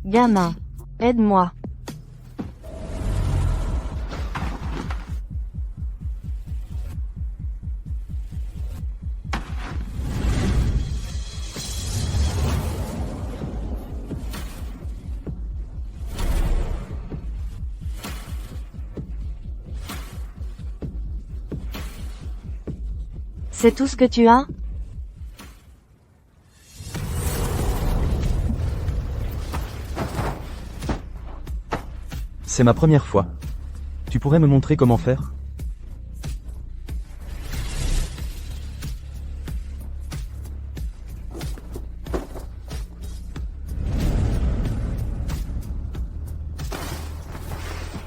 Gamin. Aide-moi. C'est tout ce que tu as? C'est ma première fois. Tu pourrais me montrer comment faire?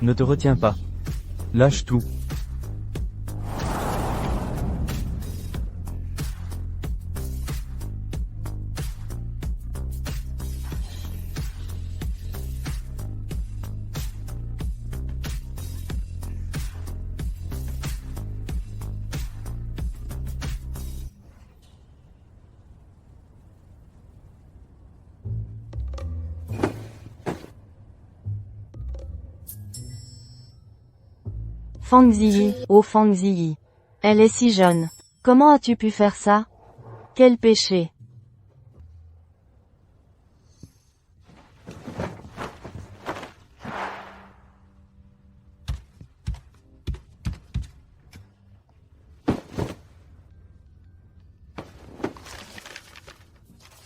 Ne te retiens pas. Lâche tout. Fang Ziyi, oh Fang Ziyi. Elle est si jeune. Comment as-tu pu faire ça? Quel péché.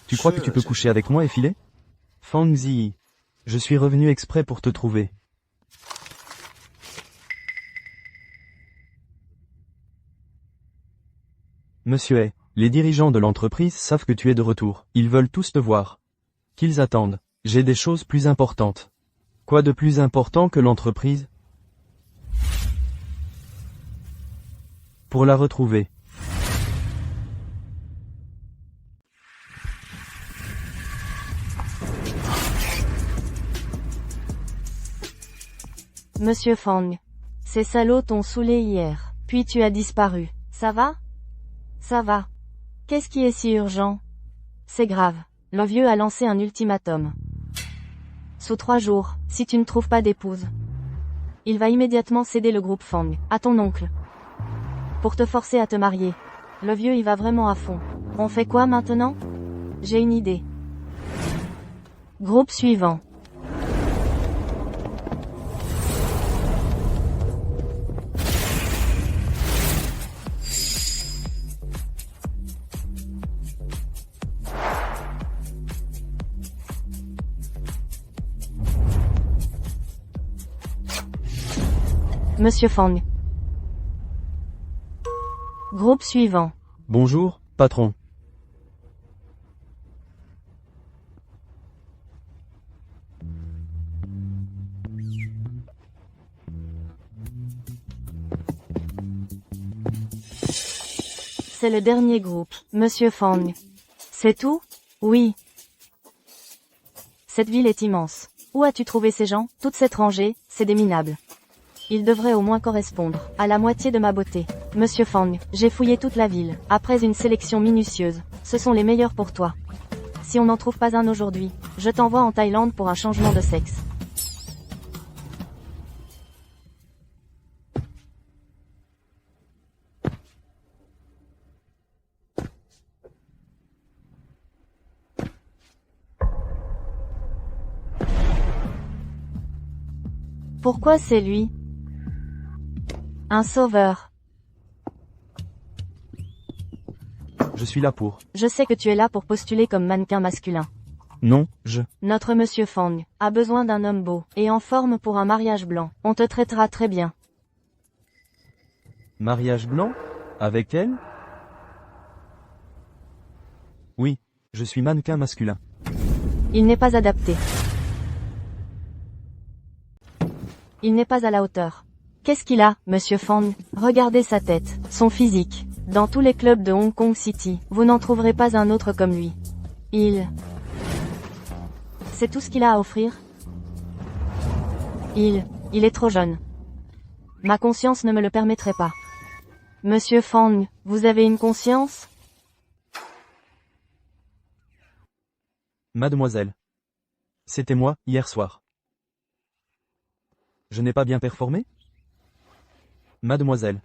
Tu crois que tu peux coucher avec moi et filer? Fang Ziyi. Je suis revenu exprès pour te trouver. Monsieur Hay, les dirigeants de l'entreprise savent que tu es de retour. Ils veulent tous te voir. Qu'ils attendent. J'ai des choses plus importantes. Quoi de plus important que l'entreprise? Pour la retrouver. Monsieur Fang. Ces salauds t'ont saoulé hier. Puis tu as disparu. Ça va? Ça va. Qu'est-ce qui est si urgent? C'est grave. Le vieux a lancé un ultimatum. Sous 3 jours, si tu ne trouves pas d'épouse, il va immédiatement céder le groupe Fang à ton oncle. Pour te forcer à te marier. Le vieux y va vraiment à fond. On fait quoi maintenant? J'ai une idée. Groupe suivant. Monsieur Fang. Groupe suivant. Bonjour, patron. C'est le dernier groupe, Monsieur Fang. C'est tout? Oui. Cette ville est immense. Où as-tu trouvé ces gens? Toute cette rangée, c'est des minables. Ils devraient au moins correspondre à la moitié de ma beauté. Monsieur Fang, j'ai fouillé toute la ville. Après une sélection minutieuse, ce sont les meilleurs pour toi. Si on n'en trouve pas un aujourd'hui, je t'envoie en Thaïlande pour un changement de sexe. Pourquoi c'est lui? Un sauveur. Je suis là pour. Je sais que tu es là pour postuler comme mannequin masculin. Non, Notre monsieur Fang a besoin d'un homme beau et en forme pour un mariage blanc. On te traitera très bien. Mariage blanc? Avec elle? Oui, je suis mannequin masculin. Il n'est pas adapté. Il n'est pas à la hauteur. Qu'est-ce qu'il a, monsieur Fang? Regardez sa tête, son physique. Dans tous les clubs de Hong Kong City, vous n'en trouverez pas un autre comme lui. C'est tout ce qu'il a à offrir? Il est trop jeune. Ma conscience ne me le permettrait pas. Monsieur Fang, vous avez une conscience? Mademoiselle. C'était moi, hier soir. Je n'ai pas bien performé? Mademoiselle.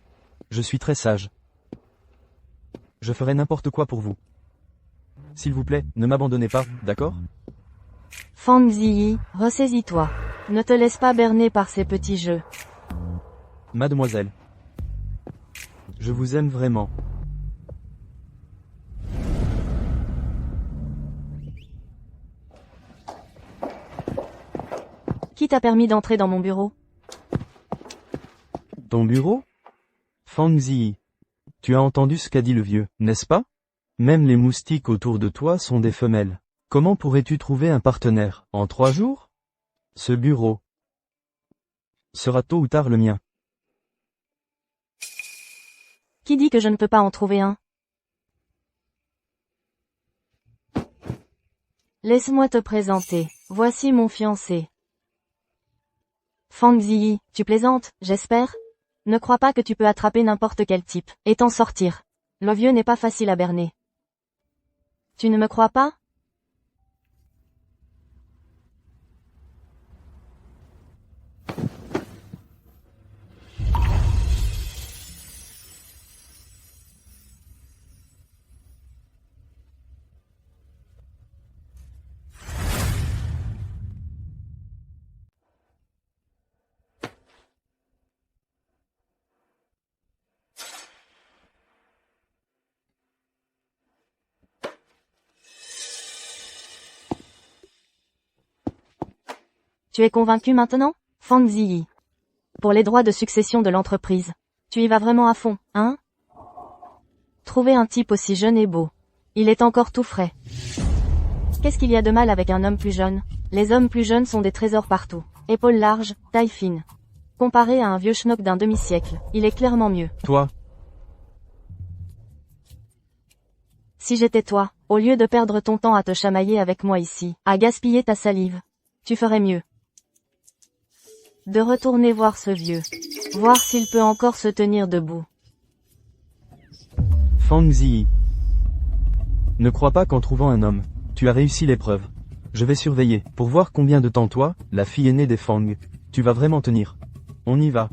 Je suis très sage. Je ferai n'importe quoi pour vous. S'il vous plaît, ne m'abandonnez pas, d'accord? Fang Ziyi, ressaisis-toi. Ne te laisse pas berner par ces petits jeux. Mademoiselle. Je vous aime vraiment. Qui t'a permis d'entrer dans mon bureau? Ton bureau? Fang Ziyi. Tu as entendu ce qu'a dit le vieux, n'est-ce pas? Même les moustiques autour de toi sont des femelles. Comment pourrais-tu trouver un partenaire, en 3 jours? Ce bureau sera tôt ou tard le mien. Qui dit que je ne peux pas en trouver un? Laisse-moi te présenter. Voici mon fiancé. Fang Ziyi, tu plaisantes, j'espère? Ne crois pas que tu peux attraper n'importe quel type, et t'en sortir. Le vieux n'est pas facile à berner. Tu ne me crois pas? Tu es convaincu maintenant, Fang Ziyi? Pour les droits de succession de l'entreprise. Tu y vas vraiment à fond, hein? Trouver un type aussi jeune et beau. Il est encore tout frais. Qu'est-ce qu'il y a de mal avec un homme plus jeune? Les hommes plus jeunes sont des trésors partout. Épaules larges, taille fine. Comparé à un vieux schnock d'un demi-siècle, il est clairement mieux. Toi? Si j'étais toi, au lieu de perdre ton temps à te chamailler avec moi ici, à gaspiller ta salive, tu ferais mieux de retourner voir ce vieux. Voir s'il peut encore se tenir debout. Fang Ziyi. Ne crois pas qu'en trouvant un homme, tu as réussi l'épreuve. Je vais surveiller, pour voir combien de temps toi, la fille aînée des Fang, tu vas vraiment tenir. On y va.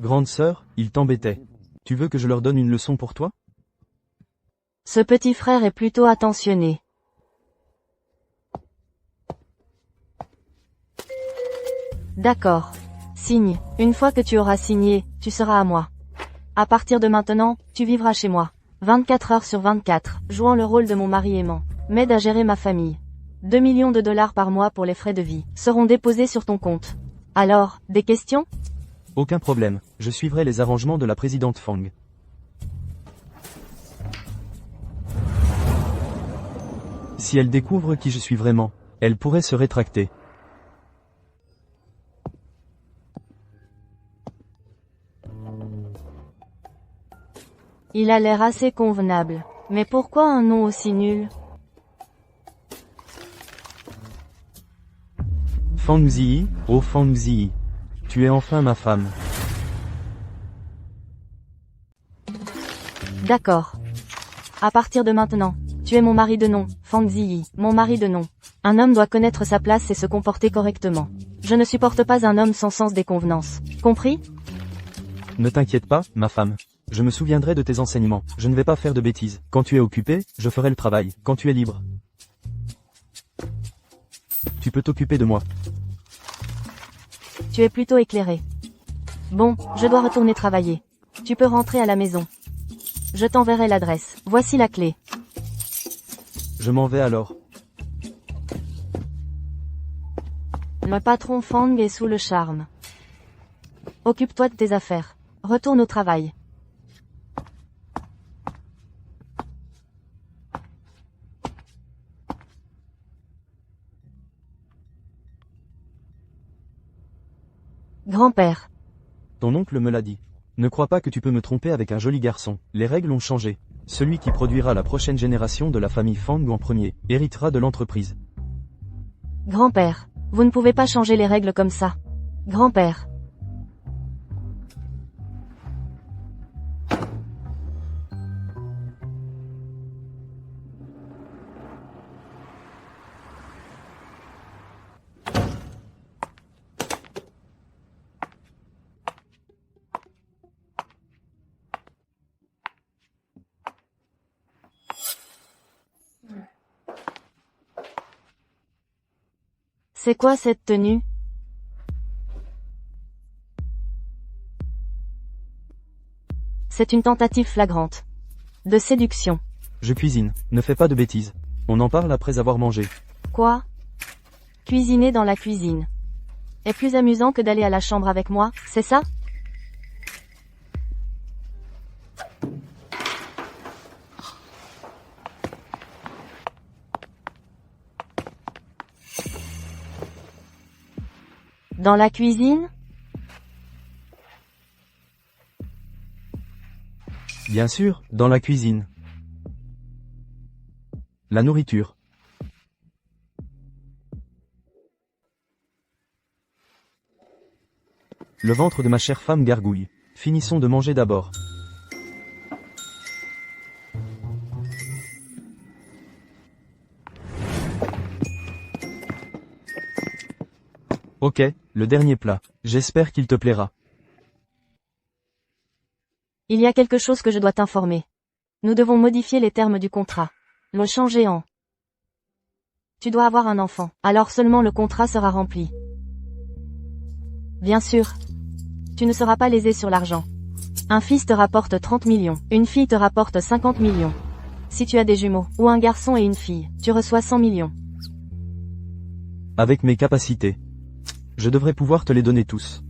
Grande sœur, ils t'embêtaient. Tu veux que je leur donne une leçon pour toi? Ce petit frère est plutôt attentionné. D'accord. Signe. Une fois que tu auras signé, tu seras à moi. À partir de maintenant, tu vivras chez moi. 24 heures sur 24, jouant le rôle de mon mari aimant. M'aide à gérer ma famille. 2 millions de dollars par mois pour les frais de vie seront déposés sur ton compte. Alors, des questions? Aucun problème, je suivrai les arrangements de la présidente Fang. Si elle découvre qui je suis vraiment, elle pourrait se rétracter. Il a l'air assez convenable. Mais pourquoi un nom aussi nul? Fang Ziyi, oh Fang Ziyi. Tu es enfin ma femme. D'accord. À partir de maintenant, tu es mon mari de nom, Fang Ziyi, mon mari de nom. Un homme doit connaître sa place et se comporter correctement. Je ne supporte pas un homme sans sens des convenances. Compris? Ne t'inquiète pas, ma femme. Je me souviendrai de tes enseignements. Je ne vais pas faire de bêtises. Quand tu es occupé, je ferai le travail. Quand tu es libre, tu peux t'occuper de moi. Tu es plutôt éclairé. Bon, je dois retourner travailler. Tu peux rentrer à la maison. Je t'enverrai l'adresse. Voici la clé. Je m'en vais alors. Le patron Fang est sous le charme. Occupe-toi de tes affaires. Retourne au travail. Grand-père. Ton oncle me l'a dit. Ne crois pas que tu peux me tromper avec un joli garçon. Les règles ont changé. Celui qui produira la prochaine génération de la famille Fang en premier, héritera de l'entreprise. Grand-père. Vous ne pouvez pas changer les règles comme ça. Grand-père. C'est quoi cette tenue? C'est une tentative flagrante de séduction. Je cuisine, ne fais pas de bêtises. On en parle après avoir mangé. Quoi? Cuisiner dans la cuisine est plus amusant que d'aller à la chambre avec moi, c'est ça? Dans la cuisine? Bien sûr, dans la cuisine. La nourriture. Le ventre de ma chère femme gargouille. Finissons de manger d'abord. Ok, le dernier plat. J'espère qu'il te plaira. Il y a quelque chose que je dois t'informer. Nous devons modifier les termes du contrat. Le changer en... Tu dois avoir un enfant, alors seulement le contrat sera rempli. Bien sûr. Tu ne seras pas lésé sur l'argent. Un fils te rapporte 30 millions, une fille te rapporte 50 millions. Si tu as des jumeaux, ou un garçon et une fille, tu reçois 100 millions. Avec mes capacités. Je devrais pouvoir te les donner tous.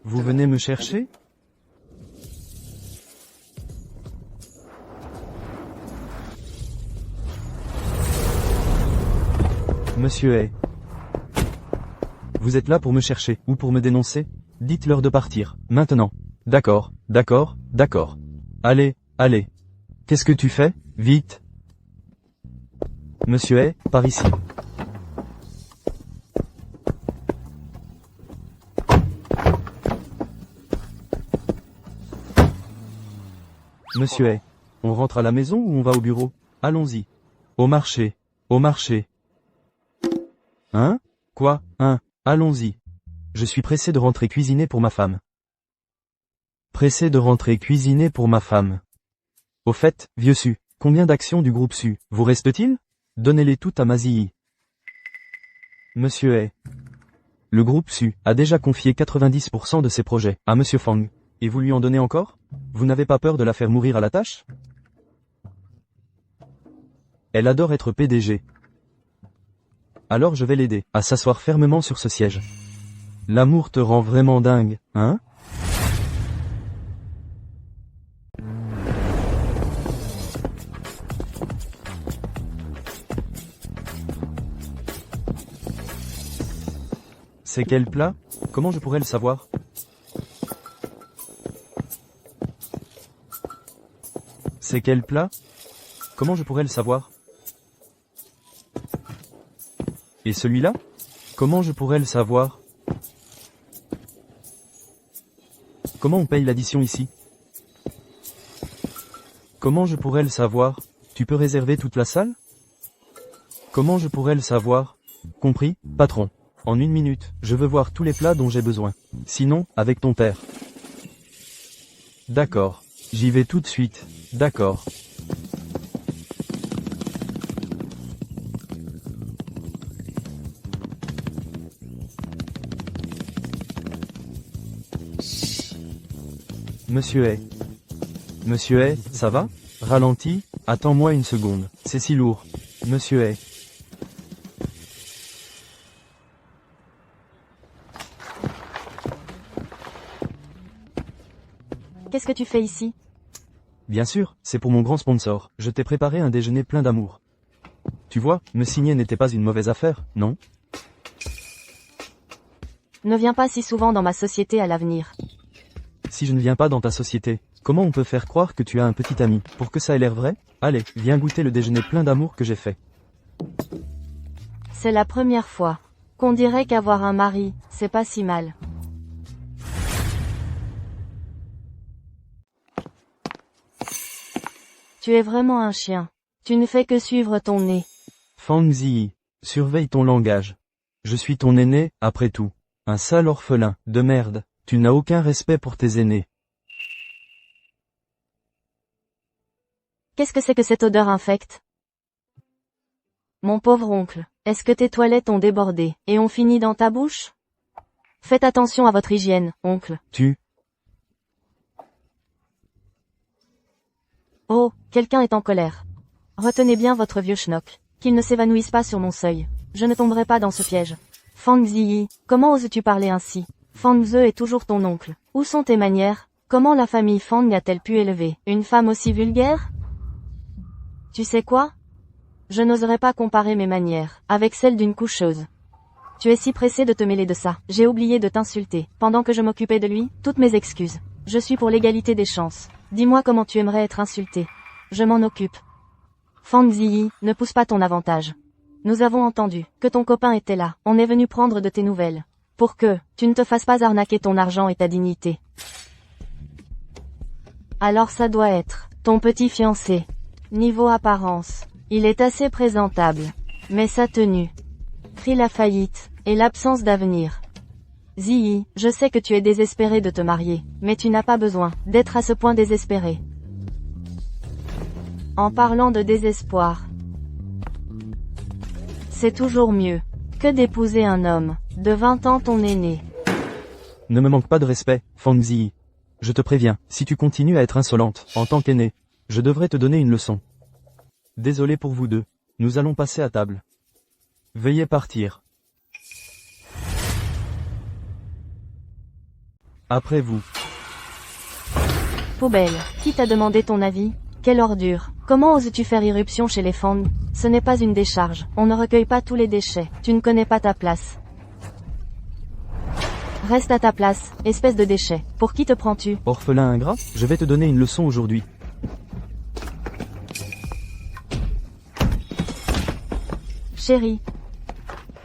Vous venez me chercher? Monsieur Hay. Vous êtes là pour me chercher, ou pour me dénoncer? Dites-leur de partir, maintenant. D'accord, d'accord, d'accord. Allez, allez. Qu'est-ce que tu fais? Vite. Monsieur Hay, par ici. Monsieur Hay, on rentre à la maison ou on va au bureau? Allons-y. Au marché. Au marché. Hein? Quoi? Hein? Allons-y. Je suis pressé de rentrer cuisiner pour ma femme. Pressé de rentrer cuisiner pour ma femme. Au fait, vieux Su, combien d'actions du groupe Su vous reste-t-il? Donnez-les toutes à Mazii. Monsieur Hay. Le groupe Su a déjà confié 90% de ses projets à Monsieur Fang. Et vous lui en donnez encore? Vous n'avez pas peur de la faire mourir à la tâche? Elle adore être PDG. Alors je vais l'aider à s'asseoir fermement sur ce siège. L'amour te rend vraiment dingue, hein? C'est quel plat? Comment je pourrais le savoir? C'est quel plat? Comment je pourrais le savoir? Et celui-là? Comment je pourrais le savoir? Comment on paye l'addition ici? Comment je pourrais le savoir? Tu peux réserver toute la salle? Comment je pourrais le savoir? Compris, patron. En 1 minute, je veux voir tous les plats dont j'ai besoin. Sinon, avec ton père. D'accord. J'y vais tout de suite. D'accord. Monsieur Hay. Monsieur Hay, ça va? Ralentis, attends-moi une seconde. C'est si lourd. Monsieur Hay. Qu'est-ce que tu fais ici? Bien sûr, c'est pour mon grand sponsor. Je t'ai préparé un déjeuner plein d'amour. Tu vois, me signer n'était pas une mauvaise affaire, non? Ne viens pas si souvent dans ma société à l'avenir. Si je ne viens pas dans ta société, comment on peut faire croire que tu as un petit ami, pour que ça ait l'air vrai? Allez, viens goûter le déjeuner plein d'amour que j'ai fait. C'est la première fois qu'on dirait qu'avoir un mari, c'est pas si mal. Tu es vraiment un chien. Tu ne fais que suivre ton nez. Fang Ziyi, surveille ton langage. Je suis ton aîné, après tout. Un sale orphelin, de merde. Tu n'as aucun respect pour tes aînés. Qu'est-ce que c'est que cette odeur infecte? Mon pauvre oncle, est-ce que tes toilettes ont débordé, et ont fini dans ta bouche? Faites attention à votre hygiène, oncle. Oh, quelqu'un est en colère. Retenez bien votre vieux schnock. Qu'il ne s'évanouisse pas sur mon seuil. Je ne tomberai pas dans ce piège. Fang Ziyi, comment oses-tu parler ainsi? Fang Ze est toujours ton oncle. Où sont tes manières? Comment la famille Fang a-t-elle pu élever une femme aussi vulgaire? Tu sais quoi? Je n'oserais pas comparer mes manières avec celles d'une coucheuse. Tu es si pressé de te mêler de ça. J'ai oublié de t'insulter. Pendant que je m'occupais de lui, toutes mes excuses. Je suis pour l'égalité des chances. Dis-moi comment tu aimerais être insulté. Je m'en occupe. Fang Ziyi, ne pousse pas ton avantage. Nous avons entendu que ton copain était là. On est venu prendre de tes nouvelles. Pour que tu ne te fasses pas arnaquer ton argent et ta dignité. Alors ça doit être ton petit fiancé. Niveau apparence, il est assez présentable. Mais sa tenue crie la faillite et l'absence d'avenir. Ziyi, je sais que tu es désespéré de te marier, mais tu n'as pas besoin d'être à ce point désespéré. En parlant de désespoir, c'est toujours mieux que d'épouser un homme de 20 ans ton aîné. Ne me manque pas de respect, Fang Ziyi. Je te préviens, si tu continues à être insolente, en tant qu'aîné, je devrais te donner une leçon. Désolé pour vous deux. Nous allons passer à table. Veuillez partir. Après vous. Poubelle, qui t'a demandé ton avis? Quelle ordure. Comment oses-tu faire irruption chez les Fang? Ce n'est pas une décharge. On ne recueille pas tous les déchets. Tu ne connais pas ta place. Reste à ta place, espèce de déchet. Pour qui te prends-tu? Orphelin ingrat, je vais te donner une leçon aujourd'hui. Chérie.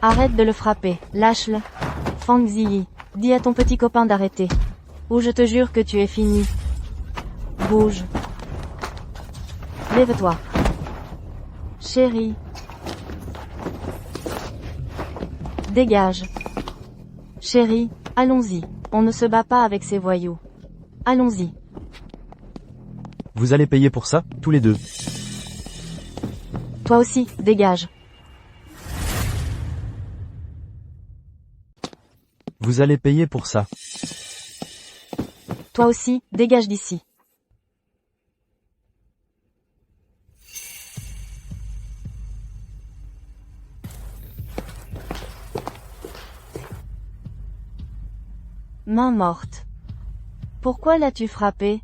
Arrête de le frapper. Lâche-le. Fang Ziyi. Dis à ton petit copain d'arrêter. Ou je te jure que tu es fini. Bouge. Lève-toi. Chérie. Dégage. Chérie, allons-y. On ne se bat pas avec ces voyous. Allons-y. Vous allez payer pour ça, tous les deux. Toi aussi, dégage. Vous allez payer pour ça. Toi aussi, dégage d'ici. Main morte. Pourquoi l'as-tu frappé?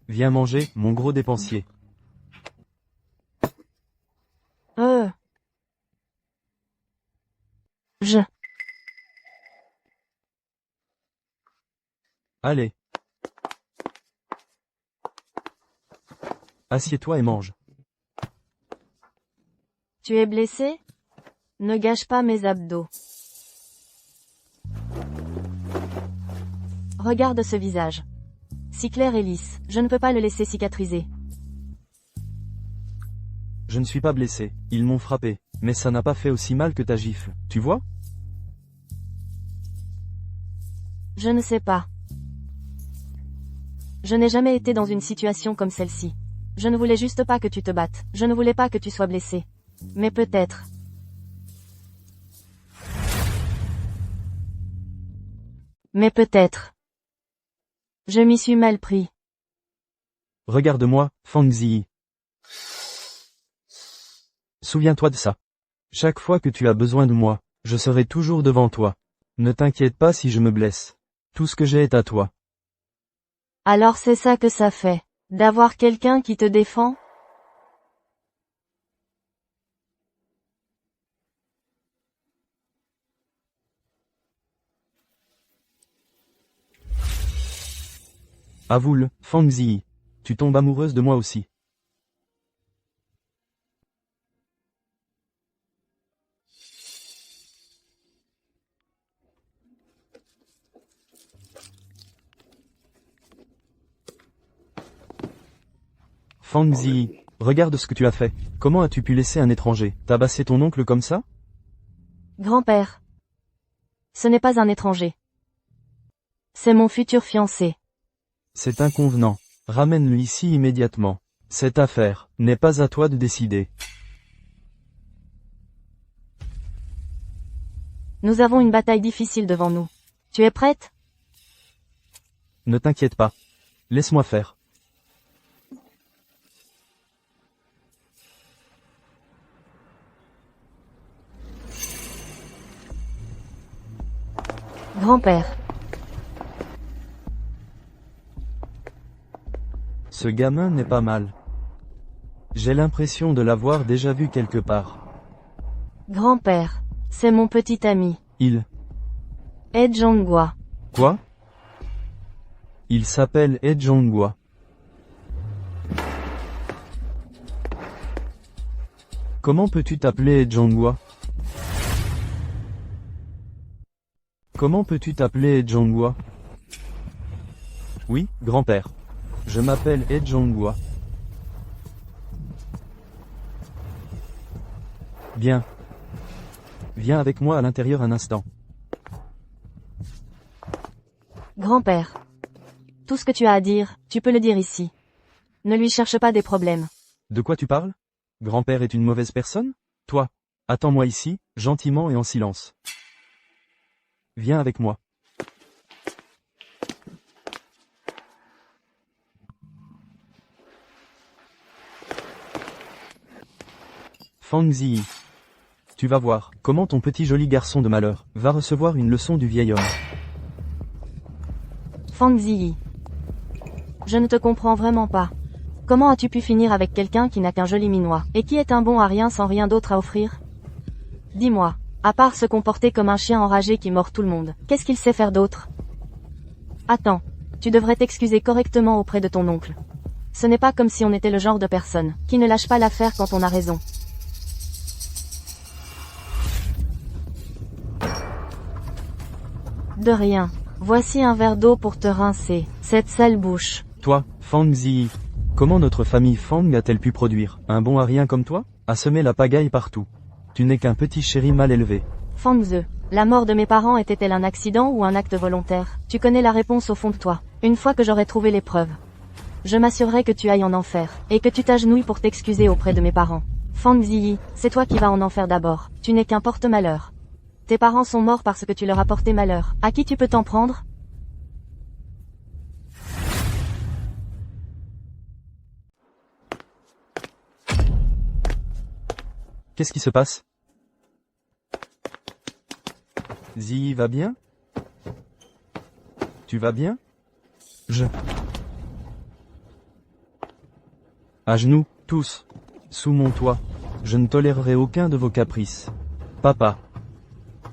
Viens manger, mon gros dépensier. Je. Allez. Assieds-toi et mange. Tu es blessé? Ne gâche pas mes abdos. Regarde ce visage. Si clair et lisse, je ne peux pas le laisser cicatriser. Je ne suis pas blessé, ils m'ont frappé, mais ça n'a pas fait aussi mal que ta gifle, tu vois? Je ne sais pas. Je n'ai jamais été dans une situation comme celle-ci. Je ne voulais juste pas que tu te battes, je ne voulais pas que tu sois blessé. Mais peut-être. Mais peut-être. Je m'y suis mal pris. Regarde-moi, Fang Ziyi. Souviens-toi de ça. Chaque fois que tu as besoin de moi, je serai toujours devant toi. Ne t'inquiète pas si je me blesse. Tout ce que j'ai est à toi. Alors c'est ça que ça fait, d'avoir quelqu'un qui te défend? Avoue-le, Fang Ziyi. Tu tombes amoureuse de moi aussi. Fang Ziyi, regarde ce que tu as fait. Comment as-tu pu laisser un étranger tabasser ton oncle comme ça? Grand-père. Ce n'est pas un étranger. C'est mon futur fiancé. C'est inconvenant. Ramène-le ici immédiatement. Cette affaire n'est pas à toi de décider. Nous avons une bataille difficile devant nous. Tu es prête? Ne t'inquiète pas. Laisse-moi faire. Grand-père. Ce gamin n'est pas mal. J'ai l'impression de l'avoir déjà vu quelque part. Grand-père. C'est mon petit ami. Il... Ed Jongwa. Quoi? Il s'appelle Ed Jongwa. Comment peux-tu t'appeler Ed Jongwa? Comment peux-tu t'appeler Ed Jongwa? Oui, grand-père. Je m'appelle Ed Jongwa. Bien. Viens avec moi à l'intérieur un instant. Grand-père. Tout ce que tu as à dire, tu peux le dire ici. Ne lui cherche pas des problèmes. De quoi tu parles? Grand-père est une mauvaise personne? Toi, attends-moi ici, gentiment et en silence. Viens avec moi. Fang Ziyi. Tu vas voir comment ton petit joli garçon de malheur va recevoir une leçon du vieil homme. Fang Ziyi. Je ne te comprends vraiment pas. Comment as-tu pu finir avec quelqu'un qui n'a qu'un joli minois, et qui est un bon à rien sans rien d'autre à offrir? Dis-moi, à part se comporter comme un chien enragé qui mord tout le monde, qu'est-ce qu'il sait faire d'autre? Attends, tu devrais t'excuser correctement auprès de ton oncle. Ce n'est pas comme si on était le genre de personne qui ne lâche pas l'affaire quand on a raison. De rien. Voici un verre d'eau pour te rincer cette sale bouche. Toi, Fang Ziyi, comment notre famille Fang a-t-elle pu produire un bon à rien comme toi, à semer la pagaille partout? Tu n'es qu'un petit chéri mal élevé. Fang Ze, la mort de mes parents était-elle un accident ou un acte volontaire? Tu connais la réponse au fond de toi. Une fois que j'aurai trouvé les preuves, je m'assurerai que tu ailles en enfer, et que tu t'agenouilles pour t'excuser auprès de mes parents. Fang Ziyi, c'est toi qui vas en enfer d'abord. Tu n'es qu'un porte-malheur. Tes parents sont morts parce que tu leur as porté malheur. À qui tu peux t'en prendre? Qu'est-ce qui se passe? Ziyi va bien? Tu vas bien? À genoux, tous. Sous mon toit. Je ne tolérerai aucun de vos caprices. Papa.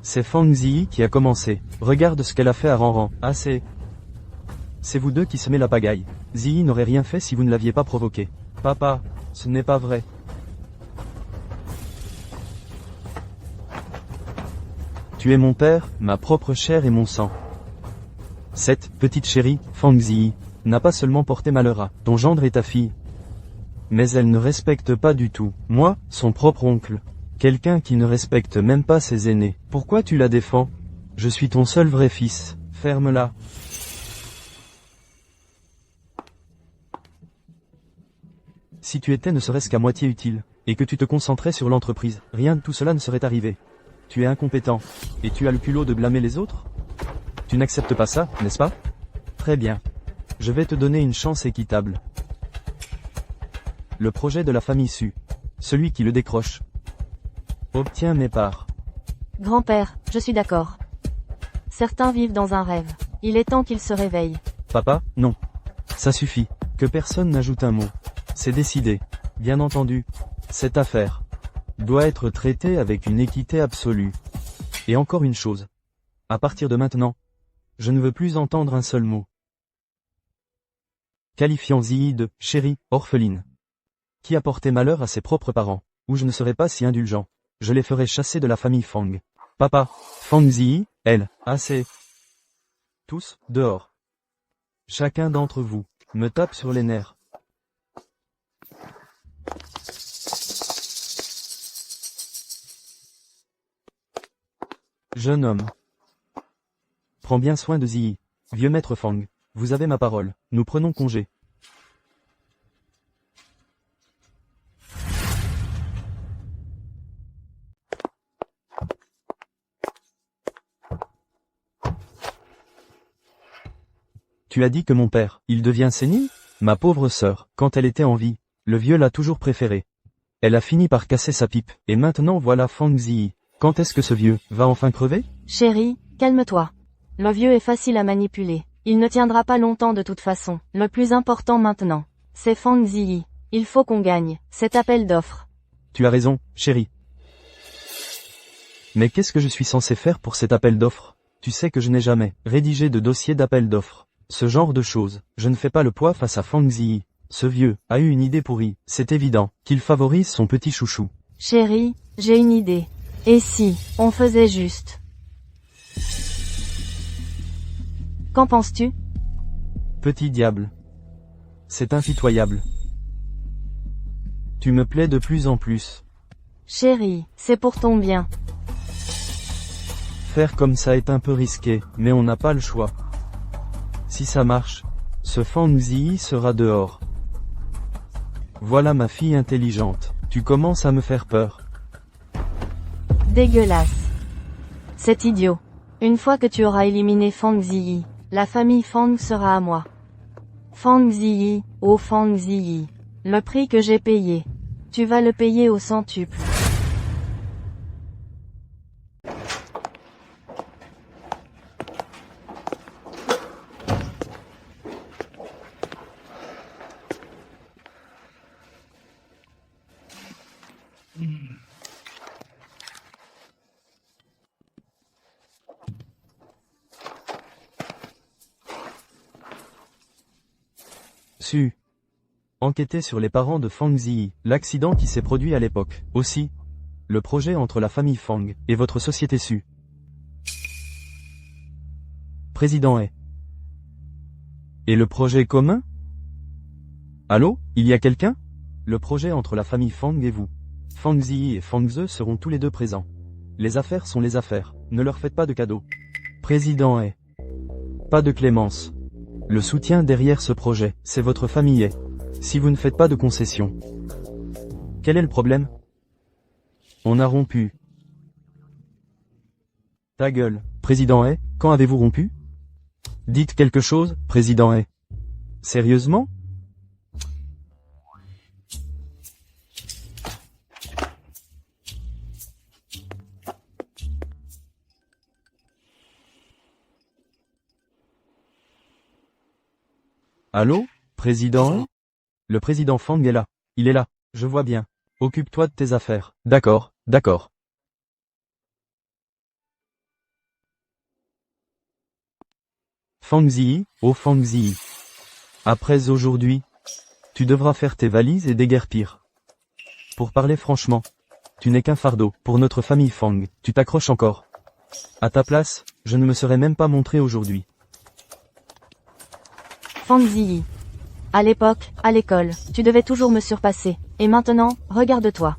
C'est Fang Ziyi qui a commencé. Regarde ce qu'elle a fait à Ranran. Assez. C'est vous deux qui semez la pagaille. Ziyi n'aurait rien fait si vous ne l'aviez pas provoqué. Papa, ce n'est pas vrai. Tu es mon père, ma propre chair et mon sang. Cette petite chérie, Fang Ziyi, n'a pas seulement porté malheur à ton gendre et ta fille, mais elle ne respecte pas du tout, moi, son propre oncle. Quelqu'un qui ne respecte même pas ses aînés. Pourquoi tu la défends? Je suis ton seul vrai fils. Ferme-la. Si tu étais ne serait-ce qu'à moitié utile, et que tu te concentrais sur l'entreprise, rien de tout cela ne serait arrivé. Tu es incompétent, et tu as le culot de blâmer les autres? Tu n'acceptes pas ça, n'est-ce pas? Très bien. Je vais te donner une chance équitable. Le projet de la famille Su. Celui qui le décroche obtient mes parts. Grand-père, je suis d'accord. Certains vivent dans un rêve. Il est temps qu'ils se réveillent. Papa, non. Ça suffit. Que personne n'ajoute un mot. C'est décidé. Bien entendu. Cette affaire doit être traitée avec une équité absolue. Et encore une chose. À partir de maintenant, je ne veux plus entendre un seul mot. Qualifiant Ziyi de « chérie, orpheline », qui a porté malheur à ses propres parents, ou je ne serai pas si indulgent. Je les ferai chasser de la famille Fang. Papa, Fang Ziyi, elle, assez. Tous, dehors. Chacun d'entre vous, me tape sur les nerfs. Jeune homme. Prends bien soin de Ziyi. Vieux maître Fang. Vous avez ma parole. Nous prenons congé. Tu as dit que mon père, il devient sénile? Ma pauvre sœur, quand elle était en vie, le vieux l'a toujours préféré. Elle a fini par casser sa pipe, et maintenant voilà Fang Ziyi. Quand est-ce que ce vieux va enfin crever? Chérie, calme-toi. Le vieux est facile à manipuler. Il ne tiendra pas longtemps de toute façon. Le plus important maintenant, c'est Fang Ziyi. Il faut qu'on gagne cet appel d'offres. Tu as raison, chérie. Mais qu'est-ce que je suis censé faire pour cet appel d'offres? Tu sais que je n'ai jamais rédigé de dossier d'appel d'offres. Ce genre de choses, je ne fais pas le poids face à Fang Ziyi. Ce vieux a eu une idée pourrie. C'est évident qu'il favorise son petit chouchou. Chérie, j'ai une idée. Et si on faisait juste? Qu'en penses-tu? Petit diable. C'est impitoyable. Tu me plais de plus en plus. Chérie, c'est pour ton bien. Faire comme ça est un peu risqué, mais on n'a pas le choix. Si ça marche, ce Fang Ziyi sera dehors. Voilà ma fille intelligente. Tu commences à me faire peur. Dégueulasse. C'est idiot. Une fois que tu auras éliminé Fang Ziyi, la famille Fang sera à moi. Fang Ziyi, oh Fang Ziyi. Le prix que j'ai payé. Tu vas le payer au centuple. Su. Enquêter sur les parents de Fang Ziyi, l'accident qui s'est produit à l'époque. Aussi, le projet entre la famille Fang et votre société Su. Président est. Et le projet commun? Allô, il y a quelqu'un? Le projet entre la famille Fang et vous. Fang Ziyi et Fang Ze seront tous les deux présents. Les affaires sont les affaires, ne leur faites pas de cadeaux. Président est. Pas de clémence. Le soutien derrière ce projet, c'est votre famille est. Si vous ne faites pas de concessions. Quel est le problème? On a rompu. Ta gueule, président est, quand avez-vous rompu? Dites quelque chose, président est. Sérieusement? Allô, président? Le président Fang est là. Il est là. Je vois bien. Occupe-toi de tes affaires. D'accord, d'accord. Fang Ziyi, oh Fang Ziyi. Après aujourd'hui, tu devras faire tes valises et déguerpir. Pour parler franchement, tu n'es qu'un fardeau pour notre famille Fang. Tu t'accroches encore. À ta place, je ne me serais même pas montré aujourd'hui. Fang Ziyi. À l'époque, à l'école, tu devais toujours me surpasser. Et maintenant, regarde-toi.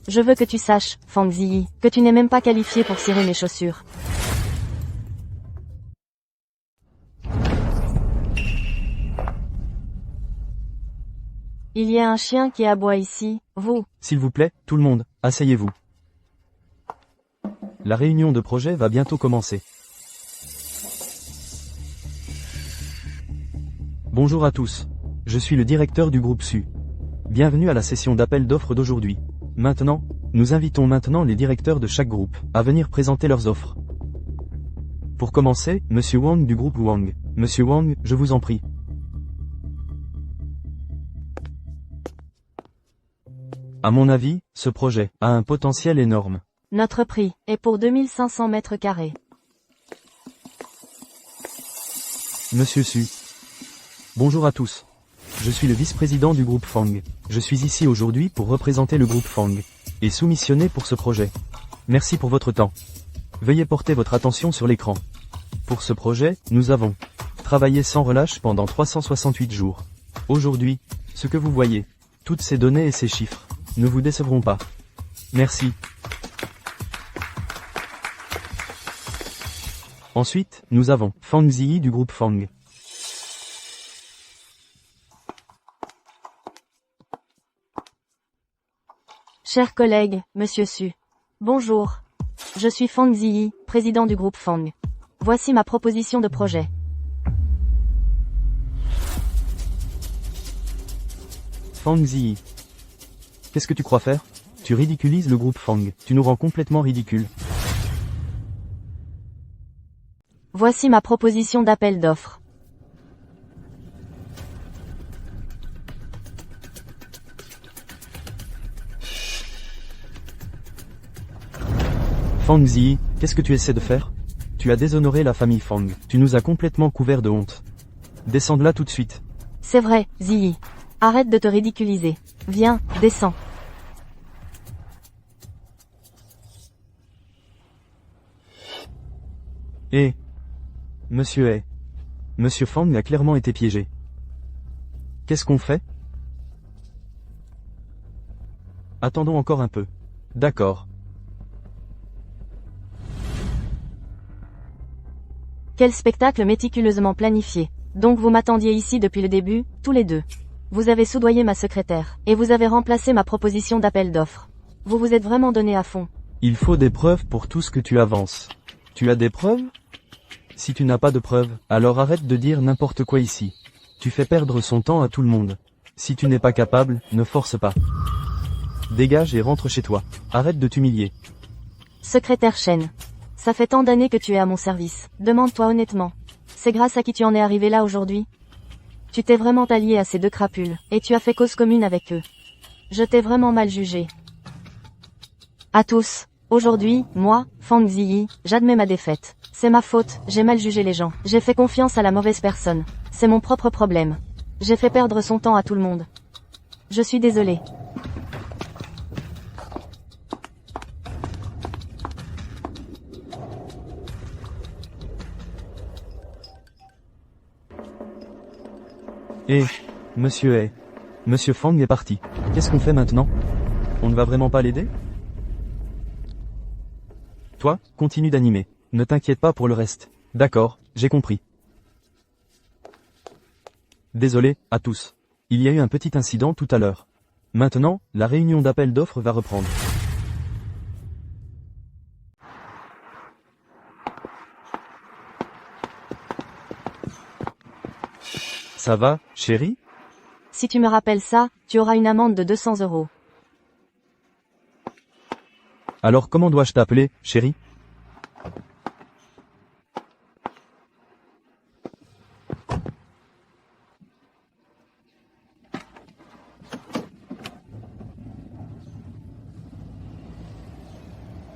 Je veux que tu saches, Fang Ziyi, que tu n'es même pas qualifié pour cirer mes chaussures. Il y a un chien qui aboie ici, vous. S'il vous plaît, tout le monde, asseyez-vous. La réunion de projet va bientôt commencer. Bonjour à tous. Je suis le directeur du groupe Su. Bienvenue à la session d'appel d'offres d'aujourd'hui. Maintenant, nous invitons maintenant les directeurs de chaque groupe à venir présenter leurs offres. Pour commencer, Monsieur Wang du groupe Wang. Monsieur Wang, je vous en prie. À mon avis, ce projet a un potentiel énorme. Notre prix est pour 2500 mètres carrés. Monsieur Su. Bonjour à tous. Je suis le vice-président du groupe Fang. Je suis ici aujourd'hui pour représenter le groupe Fang et soumissionner pour ce projet. Merci pour votre temps. Veuillez porter votre attention sur l'écran. Pour ce projet, nous avons travaillé sans relâche pendant 368 jours. Aujourd'hui, ce que vous voyez, toutes ces données et ces chiffres, ne vous décevront pas. Merci. Ensuite, nous avons Fang Ziyi du groupe Fang. Chers collègues, Monsieur Su. Bonjour. Je suis Fang Ziyi, président du groupe Fang. Voici ma proposition de projet. Fang Ziyi. Qu'est-ce que tu crois faire? Tu ridiculises le groupe Fang. Tu nous rends complètement ridicules. Voici ma proposition d'appel d'offres. Fang Ziyi, qu'est-ce que tu essaies de faire? Tu as déshonoré la famille Fang. Tu nous as complètement couverts de honte. Descends de là tout de suite. C'est vrai, Ziyi. Arrête de te ridiculiser. Viens, descends. Eh. Monsieur Monsieur Fang a clairement été piégé. Qu'est-ce qu'on fait? Attendons encore un peu. D'accord. Quel spectacle méticuleusement planifié. Donc vous m'attendiez ici depuis le début, tous les deux. Vous avez soudoyé ma secrétaire, et vous avez remplacé ma proposition d'appel d'offres. Vous vous êtes vraiment donné à fond. Il faut des preuves pour tout ce que tu avances. Tu as des preuves? Si tu n'as pas de preuves, alors arrête de dire n'importe quoi ici. Tu fais perdre son temps à tout le monde. Si tu n'es pas capable, ne force pas. Dégage et rentre chez toi. Arrête de t'humilier. Secrétaire Chen. Ça fait tant d'années que tu es à mon service. Demande-toi honnêtement. C'est grâce à qui tu en es arrivé là aujourd'hui? Tu t'es vraiment allié à ces deux crapules, et tu as fait cause commune avec eux. Je t'ai vraiment mal jugé. À tous. Aujourd'hui, moi, Fang Ziyi, j'admets ma défaite. C'est ma faute, j'ai mal jugé les gens. J'ai fait confiance à la mauvaise personne. C'est mon propre problème. J'ai fait perdre son temps à tout le monde. Je suis désolé. Monsieur Monsieur Fang est parti. Qu'est-ce qu'on fait maintenant? On ne va vraiment pas l'aider? Toi, continue d'animer. Ne t'inquiète pas pour le reste. D'accord, j'ai compris. Désolé, à tous. Il y a eu un petit incident tout à l'heure. Maintenant, la réunion d'appel d'offres va reprendre. Ça va, chérie? Si tu me rappelles ça, tu auras une amende de 200 €. Alors comment dois-je t'appeler, chérie?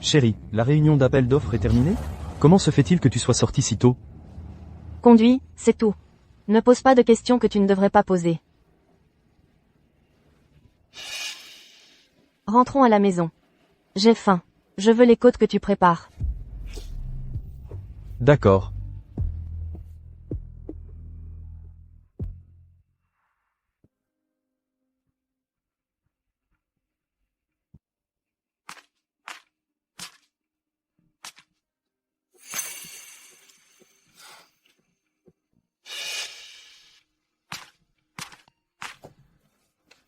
Chérie, la réunion d'appel d'offres est terminée? Comment se fait-il que tu sois sortie si tôt? Conduis, c'est tout. Ne pose pas de questions que tu ne devrais pas poser. Rentrons à la maison. J'ai faim. Je veux les côtes que tu prépares. D'accord.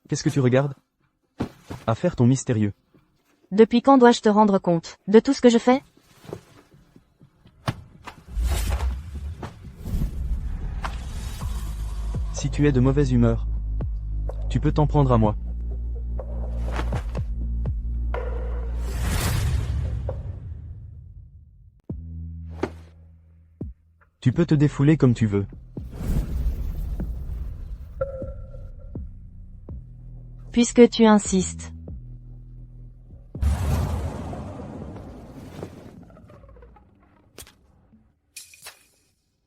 Qu'est-ce que tu regardes? À faire ton mystérieux. Depuis quand dois-je te rendre compte de tout ce que je fais? Si tu es de mauvaise humeur, tu peux t'en prendre à moi. Tu peux te défouler comme tu veux. Puisque tu insistes.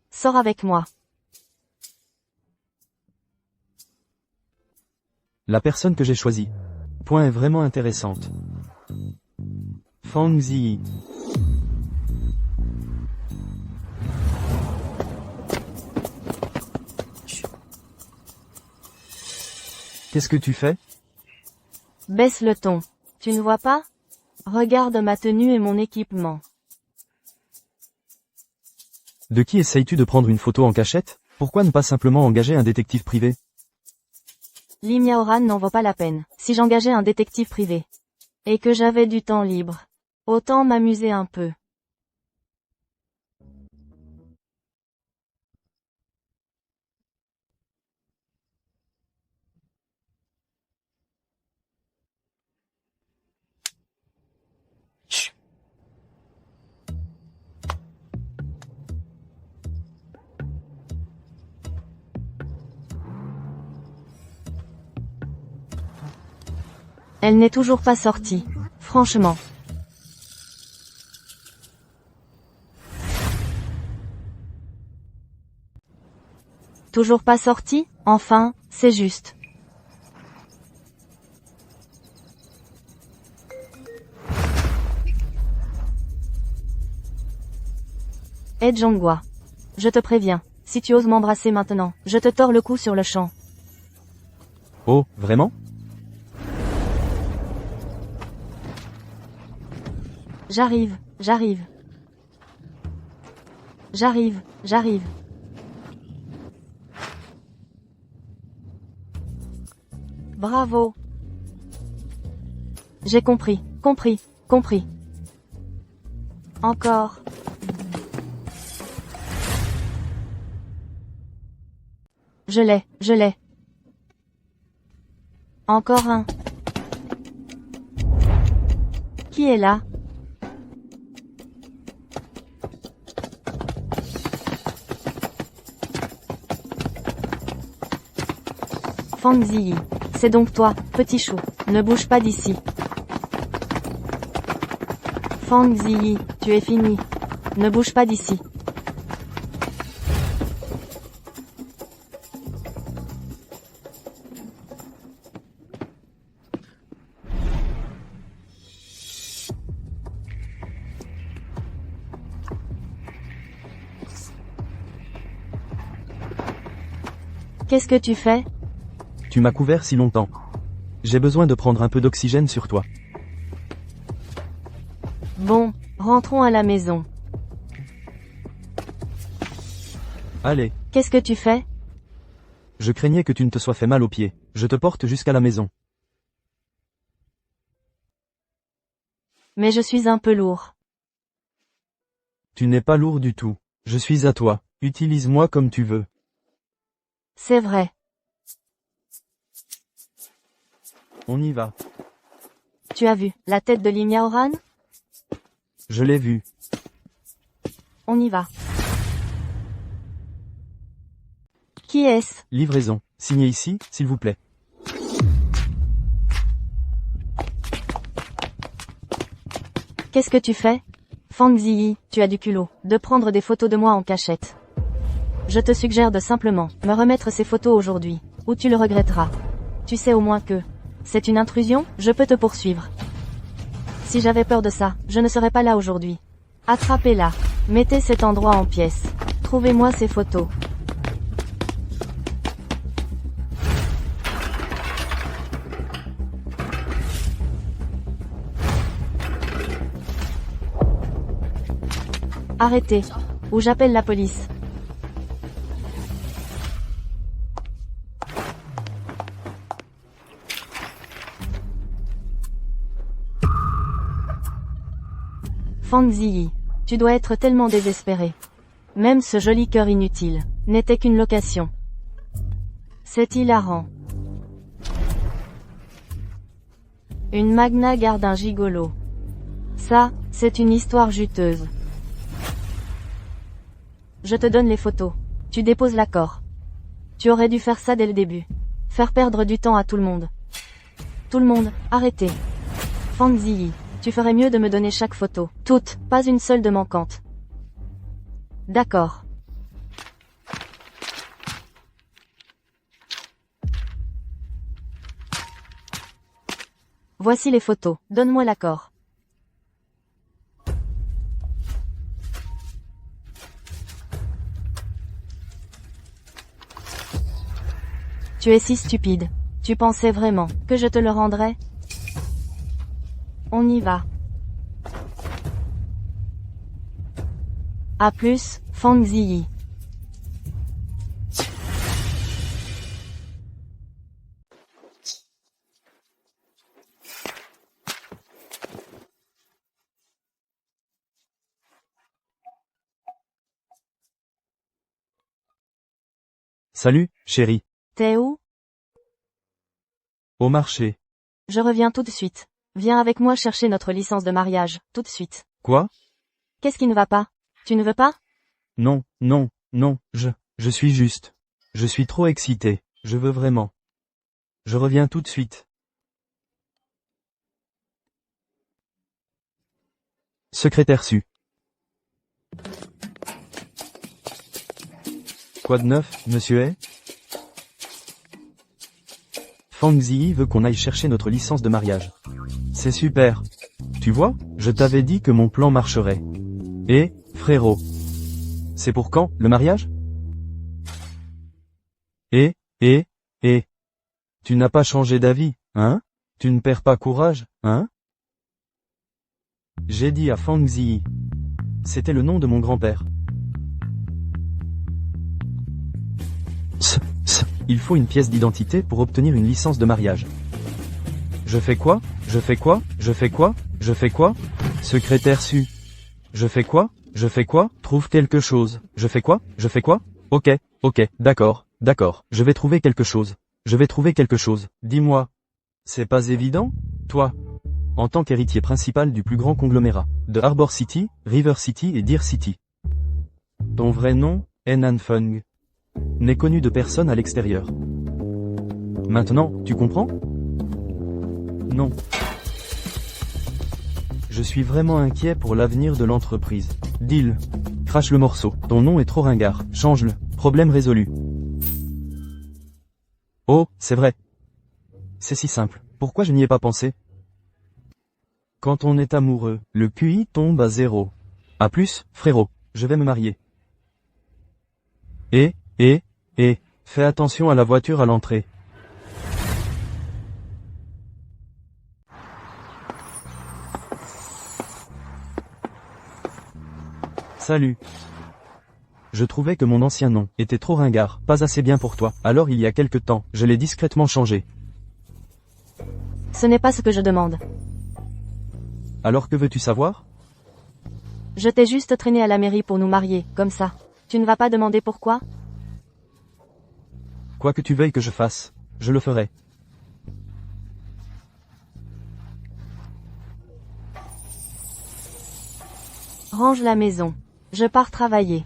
Sors avec moi. La personne que j'ai choisie. Point est vraiment intéressante. Fang Ziyi. Qu'est-ce que tu fais? Baisse le ton. Tu ne vois pas? Regarde ma tenue et mon équipement. De qui essayes-tu de prendre une photo en cachette? Pourquoi ne pas simplement engager un détective privé? Limia Oran n'en vaut pas la peine. Si j'engageais un détective privé, et que j'avais du temps libre, autant m'amuser un peu. Chut. Elle n'est toujours pas sortie. Franchement. Toujours pas sortie? Enfin, c'est juste. Ed Jongwa. Je te préviens, si tu oses m'embrasser maintenant, je te tords le cou sur le champ. Oh, vraiment? J'arrive, j'arrive. J'arrive, j'arrive. Bravo. J'ai compris, compris, compris. Encore. Je l'ai, je l'ai. Encore un. Qui est là? Fang Ziyi. C'est donc toi, petit chou. Ne bouge pas d'ici. Fang Ziyi, tu es fini. Ne bouge pas d'ici. Qu'est-ce que tu fais? Tu m'as couvert si longtemps. J'ai besoin de prendre un peu d'oxygène sur toi. Bon, rentrons à la maison. Allez. Qu'est-ce que tu fais? Je craignais que tu ne te sois fait mal aux pieds. Je te porte jusqu'à la maison. Mais je suis un peu lourd. Tu n'es pas lourd du tout. Je suis à toi. Utilise-moi comme tu veux. C'est vrai. On y va. Tu as vu la tête de Limia Oran? Je l'ai vu. On y va. Qui est-ce? Livraison. Signez ici, s'il vous plaît. Qu'est-ce que tu fais? Fang Ziyi, tu as du culot de prendre des photos de moi en cachette. Je te suggère de simplement me remettre ces photos aujourd'hui, ou tu le regretteras. Tu sais au moins que c'est une intrusion, je peux te poursuivre. Si j'avais peur de ça, je ne serais pas là aujourd'hui. Attrapez-la. Mettez cet endroit en pièces. Trouvez-moi ces photos. Arrêtez. Ou j'appelle la police. Fang Ziyi, tu dois être tellement désespéré. Même ce joli cœur inutile n'était qu'une location. C'est hilarant. Une Magna garde un gigolo. Ça, c'est une histoire juteuse. Je te donne les photos. Tu déposes l'accord. Tu aurais dû faire ça dès le début. Faire perdre du temps à tout le monde. Tout le monde, arrêtez. Fang Ziyi, tu ferais mieux de me donner chaque photo. Toutes, pas une seule de manquante. D'accord. Voici les photos. Donne-moi l'accord. Tu es si stupide. Tu pensais vraiment que je te le rendrais? On y va. À plus, Fang Ziyi. Salut, chérie. T'es où? Au marché. Je reviens tout de suite. Viens avec moi chercher notre licence de mariage, tout de suite. Quoi? Qu'est-ce qui ne va pas? Tu ne veux pas? Non, non, non, je suis juste. Je suis trop excité, je veux vraiment. Je reviens tout de suite. Secrétaire su. Quoi de neuf, monsieur Hay? Fang Ziyi veut qu'on aille chercher notre licence de mariage. C'est super. Tu vois, je t'avais dit que mon plan marcherait. Et, frérot. C'est pour quand, le mariage? Et. Tu n'as pas changé d'avis, hein? Tu ne perds pas courage, hein? J'ai dit à Fang Ziyi. C'était le nom de mon grand-père. Il faut une pièce d'identité pour obtenir une licence de mariage. Je fais quoi? Je fais quoi? Je fais quoi? Je fais quoi? Secrétaire su. Je fais quoi? Je fais quoi? Trouve quelque chose. Je fais quoi? Je fais quoi? Ok, d'accord, je vais trouver quelque chose. Je vais trouver quelque chose. Dis-moi. C'est pas évident? Toi. En tant qu'héritier principal du plus grand conglomérat, de Harbor City, River City et Deer City. Ton vrai nom, Henan Feng, n'est connu de personne à l'extérieur. Maintenant, tu comprends? Non. Je suis vraiment inquiet pour l'avenir de l'entreprise. Deal. Crache le morceau. Ton nom est trop ringard. Change-le. Problème résolu. Oh, c'est vrai. C'est si simple. Pourquoi je n'y ai pas pensé? Quand on est amoureux, le QI tombe à 0. À plus, frérot. Je vais me marier. Et, fais attention à la voiture à l'entrée. Salut. Je trouvais que mon ancien nom était trop ringard, pas assez bien pour toi, alors il y a quelque temps, je l'ai discrètement changé. Ce n'est pas ce que je demande. Alors que veux-tu savoir? Je t'ai juste traîné à la mairie pour nous marier, comme ça. Tu ne vas pas demander pourquoi? Quoi que tu veuilles que je fasse, je le ferai. Range la maison. Je pars travailler.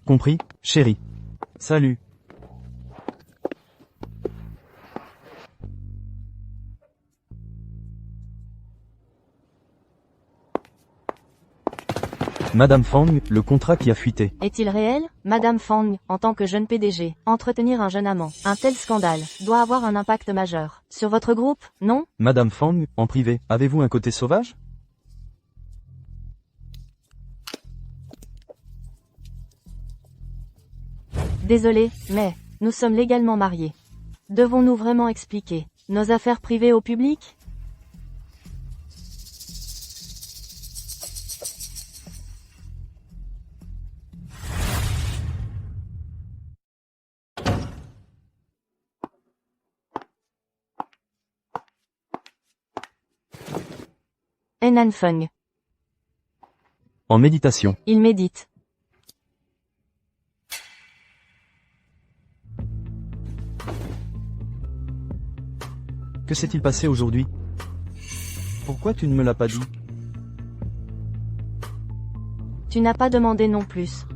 Compris, chérie. Salut. Madame Fang, le contrat qui a fuité. Est-il réel? Madame Fang, en tant que jeune PDG, entretenir un jeune amant, un tel scandale, doit avoir un impact majeur. Sur votre groupe, non? Madame Fang, en privé, avez-vous un côté sauvage? Désolé, mais, nous sommes légalement mariés. Devons-nous vraiment expliquer nos affaires privées au public? Henan Feng. En méditation. Il médite. Que s'est-il passé aujourd'hui? Pourquoi tu ne me l'as pas dit? Tu n'as pas demandé non plus.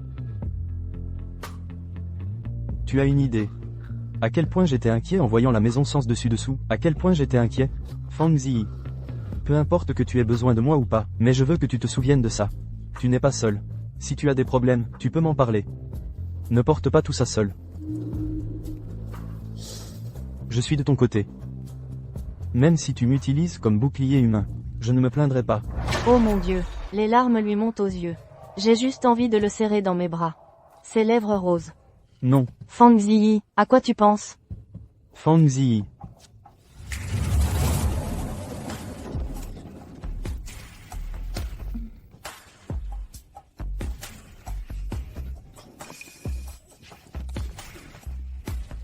Tu as une idée. À quel point j'étais inquiet en voyant la maison sens dessus-dessous. À quel point j'étais inquiet. Fang Ziyi. Peu importe que tu aies besoin de moi ou pas, mais je veux que tu te souviennes de ça. Tu n'es pas seul. Si tu as des problèmes, tu peux m'en parler. Ne porte pas tout ça seul. Je suis de ton côté. Même si tu m'utilises comme bouclier humain, je ne me plaindrai pas. Oh mon Dieu, les larmes lui montent aux yeux. J'ai juste envie de le serrer dans mes bras. Ses lèvres roses. Non. Fang Ziyi, à quoi tu penses? Fang Ziyi.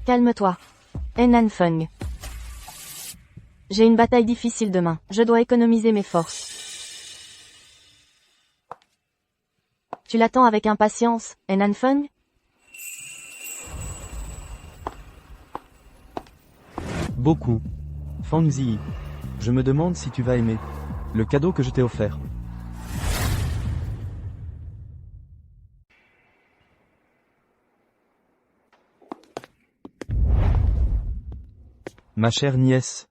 Calme-toi. Henan Feng. J'ai une bataille difficile demain. Je dois économiser mes forces. Tu l'attends avec impatience, Henan Feng? Beaucoup. Fang Ziyi. Je me demande si tu vas aimer le cadeau que je t'ai offert. Ma chère nièce,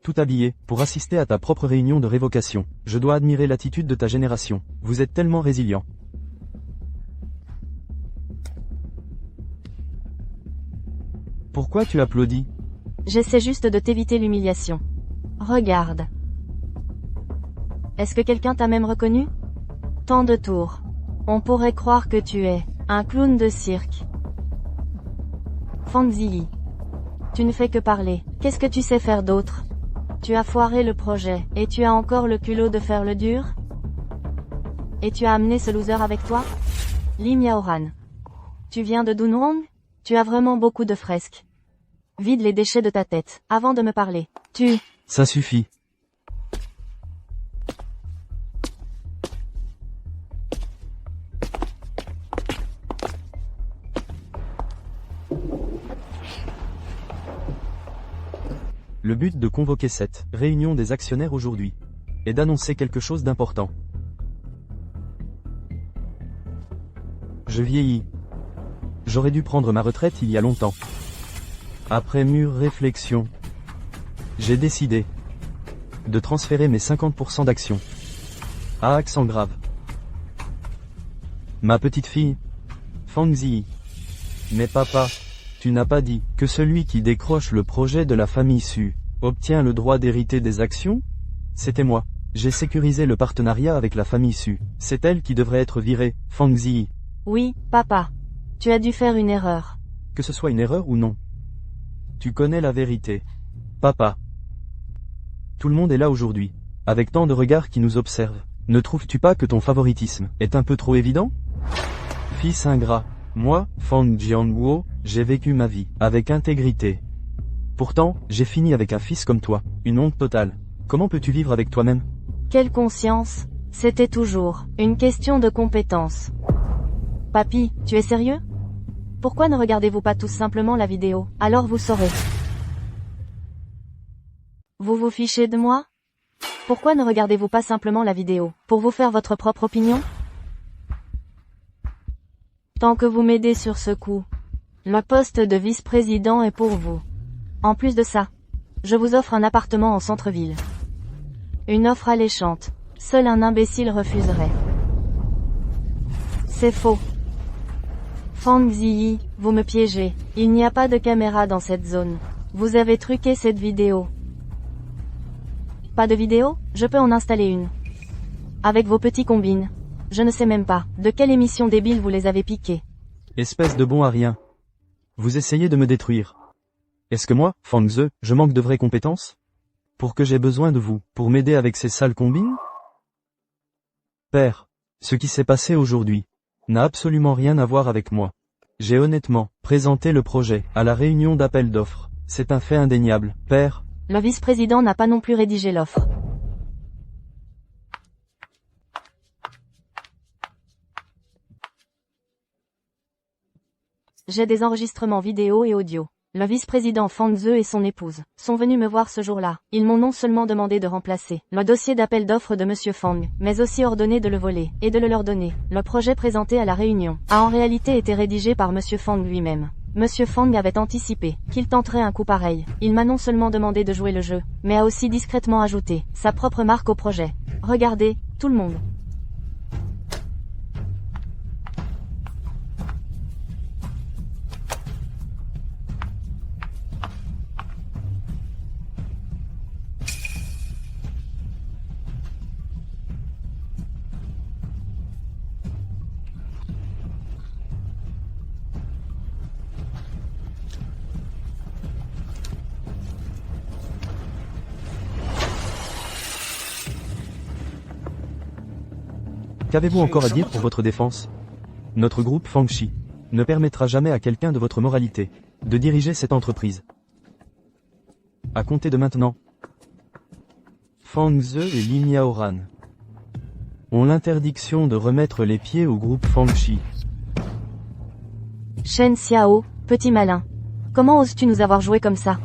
tout habillée, pour assister à ta propre réunion de révocation. Je dois admirer l'attitude de ta génération. Vous êtes tellement résilient. Pourquoi tu applaudis? J'essaie juste de t'éviter l'humiliation. Regarde. Est-ce que quelqu'un t'a même reconnu? Tant de tours. On pourrait croire que tu es un clown de cirque. Fang Ziyi. Tu ne fais que parler. Qu'est-ce que tu sais faire d'autre? Tu as foiré le projet, et tu as encore le culot de faire le dur? Et tu as amené ce loser avec toi? Li Miaoran. Tu viens de Dunhuang? Tu as vraiment beaucoup de fresques. Vide les déchets de ta tête, avant de me parler. Ça suffit. Le but de convoquer cette réunion des actionnaires aujourd'hui est d'annoncer quelque chose d'important. Je vieillis. J'aurais dû prendre ma retraite il y a longtemps. Après mûre réflexion, j'ai décidé de transférer mes 50% d'actions à accent grave. Ma petite fille, Fang Ziyi. Mais papa, tu n'as pas dit que celui qui décroche le projet de la famille Su obtient le droit d'hériter des actions? C'était moi. J'ai sécurisé le partenariat avec la famille Su. C'est elle qui devrait être virée, Fang Ziyi. Oui, papa. Tu as dû faire une erreur. Que ce soit une erreur ou non. Tu connais la vérité. Papa. Tout le monde est là aujourd'hui, avec tant de regards qui nous observent. Ne trouves-tu pas que ton favoritisme est un peu trop évident? Fils ingrat. Moi, Fang Jianguo, j'ai vécu ma vie avec intégrité. Pourtant, j'ai fini avec un fils comme toi, une honte totale. Comment peux-tu vivre avec toi-même? Quelle conscience? C'était toujours une question de compétence. Papy, tu es sérieux? Pourquoi ne regardez-vous pas tous simplement la vidéo? Alors vous saurez. Vous vous fichez de moi? Pourquoi ne regardez-vous pas simplement la vidéo, pour vous faire votre propre opinion? Tant que vous m'aidez sur ce coup, le poste de vice-président est pour vous. En plus de ça, je vous offre un appartement en centre-ville. Une offre alléchante. Seul un imbécile refuserait. C'est faux. Fang Ziyi, vous me piégez. Il n'y a pas de caméra dans cette zone. Vous avez truqué cette vidéo. Pas de vidéo? Je peux en installer une. Avec vos petits combines. Je ne sais même pas de quelle émission débile vous les avez piqués. Espèce de bon à rien. Vous essayez de me détruire. Est-ce que moi, Fang Ze, je manque de vraies compétences? Pour que j'ai besoin de vous, pour m'aider avec ces sales combines? Père, ce qui s'est passé aujourd'hui n'a absolument rien à voir avec moi. J'ai honnêtement présenté le projet à la réunion d'appel d'offres. C'est un fait indéniable. Père, le vice-président n'a pas non plus rédigé l'offre. J'ai des enregistrements vidéo et audio. Le vice-président Fang Ze et son épouse sont venus me voir ce jour-là. Ils m'ont non seulement demandé de remplacer le dossier d'appel d'offres de Monsieur Fang, mais aussi ordonné de le voler et de le leur donner. Le projet présenté à la réunion a en réalité été rédigé par Monsieur Fang lui-même. Monsieur Fang avait anticipé qu'il tenterait un coup pareil. Il m'a non seulement demandé de jouer le jeu, mais a aussi discrètement ajouté sa propre marque au projet. Regardez, tout le monde. Qu'avez-vous encore à dire pour votre défense? Notre groupe Fangxi ne permettra jamais à quelqu'un de votre moralité de diriger cette entreprise. À compter de maintenant, Fang Ze et Li Miaoran ont l'interdiction de remettre les pieds au groupe Fangxi. Shen Xiao, petit malin. Comment oses-tu nous avoir joué comme ça?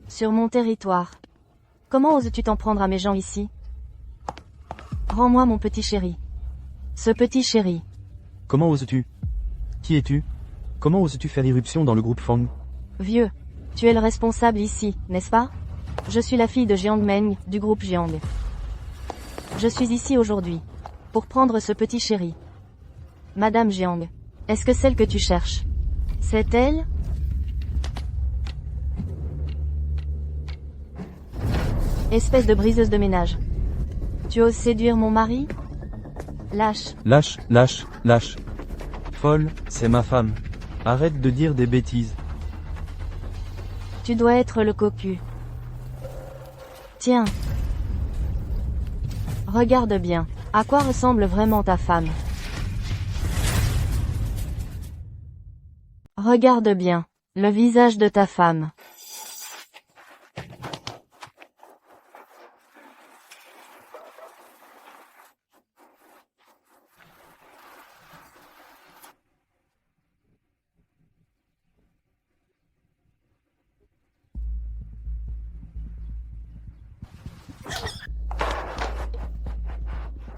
Sur mon territoire. Comment oses-tu t'en prendre à mes gens ici? Rends-moi mon petit chéri. Ce petit chéri. Comment oses-tu? Qui es-tu? Comment oses-tu faire irruption dans le groupe Fang? Vieux. Tu es le responsable ici, n'est-ce pas? Je suis la fille de Jiang Meng, du groupe Jiang. Je suis ici aujourd'hui. Pour prendre ce petit chéri. Madame Jiang. Est-ce que celle que tu cherches? C'est elle? Espèce de briseuse de ménage. Tu oses séduire mon mari? Lâche. Lâche, lâche, lâche. Folle, c'est ma femme. Arrête de dire des bêtises. Tu dois être le cocu. Tiens. Regarde bien. À quoi ressemble vraiment ta femme? Regarde bien. Le visage de ta femme.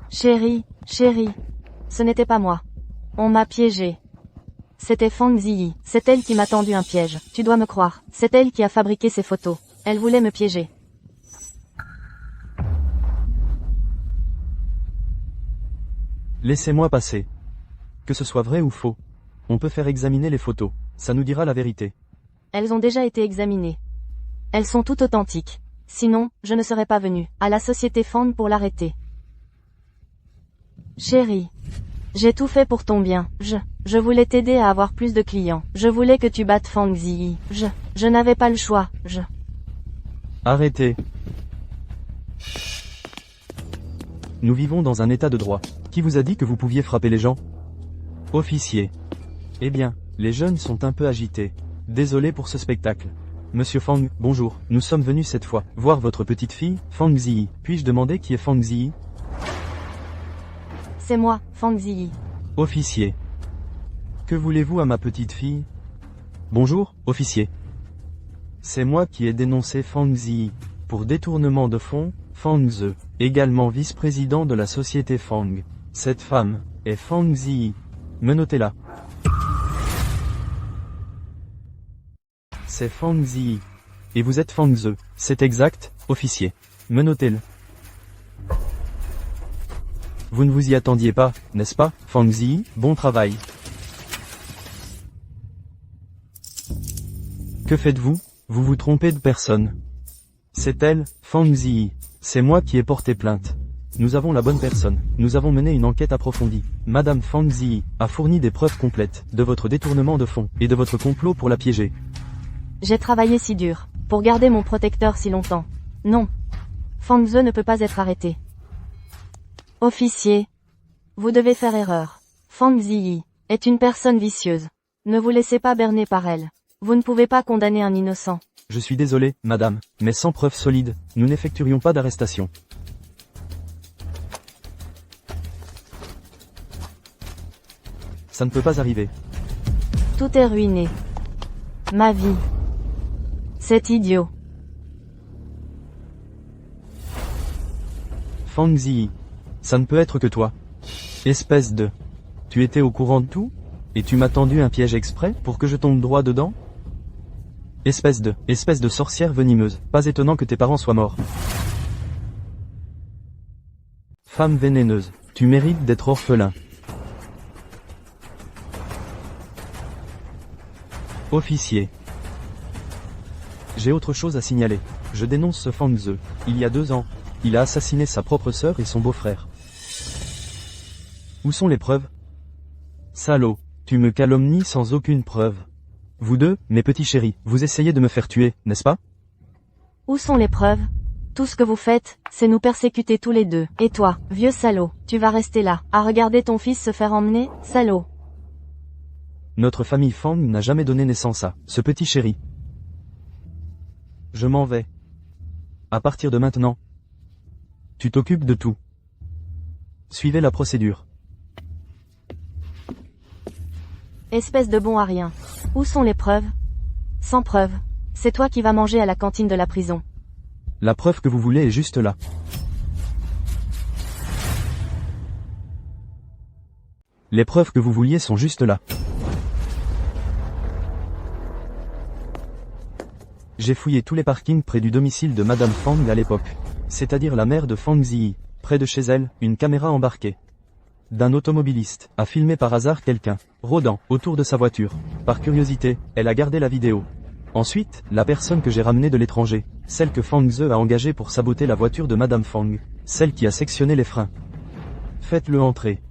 Chérie, chérie. Ce n'était pas moi. On m'a piégé. C'était Fang Ziyi. C'est elle qui m'a tendu un piège. Tu dois me croire. C'est elle qui a fabriqué ces photos. Elle voulait me piéger. Laissez-moi passer. Que ce soit vrai ou faux. On peut faire examiner les photos. Ça nous dira la vérité. Elles ont déjà été examinées. Elles sont toutes authentiques. Sinon, je ne serais pas venu à la société Fang pour l'arrêter. Chérie. J'ai tout fait pour ton bien. Je voulais t'aider à avoir plus de clients. Je voulais que tu battes Fang Ziyi. Je n'avais pas le choix. Arrêtez. Nous vivons dans un état de droit. Qui vous a dit que vous pouviez frapper les gens? Officier. Eh bien, les jeunes sont un peu agités. Désolé pour ce spectacle. Monsieur Fang, bonjour. Nous sommes venus cette fois voir votre petite fille, Fang Ziyi. Puis-je demander qui est Fang Ziyi? C'est moi, Fang Ziyi. Officier. Que voulez-vous à ma petite fille? Bonjour, officier. C'est moi qui ai dénoncé Fang Ziyi pour détournement de fonds, Fang Ze, également vice-président de la société Fang. Cette femme est Fang Ziyi. Menotez-la. C'est Fang Ziyi. Et vous êtes Fang Ze. C'est exact, officier. Menotez-le. Vous ne vous y attendiez pas, n'est-ce pas, Fang Ziyi? Bon travail. Que faites-vous? Vous vous trompez de personne. C'est elle, Fang Ziyi. C'est moi qui ai porté plainte. Nous avons la bonne personne. Nous avons mené une enquête approfondie. Madame Fang Ziyi a fourni des preuves complètes de votre détournement de fonds et de votre complot pour la piéger. J'ai travaillé si dur pour garder mon protecteur si longtemps. Non. Fang Ze ne peut pas être arrêté. Officier. Vous devez faire erreur. Fang Ziyi est une personne vicieuse. Ne vous laissez pas berner par elle. Vous ne pouvez pas condamner un innocent. Je suis désolé, madame, mais sans preuve solide, nous n'effectuerions pas d'arrestation. Ça ne peut pas arriver. Tout est ruiné. Ma vie. C'est idiot. Fang Ziyi. Ça ne peut être que toi. Espèce de... Tu étais au courant de tout? Et tu m'as tendu un piège exprès pour que je tombe droit dedans? Espèce de sorcière venimeuse. Pas étonnant que tes parents soient morts. Femme vénéneuse. Tu mérites d'être orphelin. Officier. J'ai autre chose à signaler. Je dénonce ce Fang Ze. Il y a 2 ans, il a assassiné sa propre sœur et son beau-frère. Où sont les preuves? Salaud, tu me calomnies sans aucune preuve. Vous deux, mes petits chéris, vous essayez de me faire tuer, n'est-ce pas? Où sont les preuves? Tout ce que vous faites, c'est nous persécuter tous les deux. Et toi, vieux salaud, tu vas rester là, à regarder ton fils se faire emmener, salaud. Notre famille Fang n'a jamais donné naissance à ce petit chéri. Je m'en vais. À partir de maintenant, tu t'occupes de tout. Suivez la procédure. Espèce de bon à rien. Où sont les preuves? Sans preuve. C'est toi qui vas manger à la cantine de la prison. La preuve que vous voulez est juste là. Les preuves que vous vouliez sont juste là. J'ai fouillé tous les parkings près du domicile de Madame Fang à l'époque. C'est-à-dire la mère de Fang Ziyi. Près de chez elle, une caméra embarquée d'un automobiliste a filmé par hasard quelqu'un rôdant autour de sa voiture. Par curiosité, elle a gardé la vidéo. Ensuite, la personne que j'ai ramenée de l'étranger, celle que Fang Ze a engagée pour saboter la voiture de Madame Fang, celle qui a sectionné les freins. Faites-le entrer.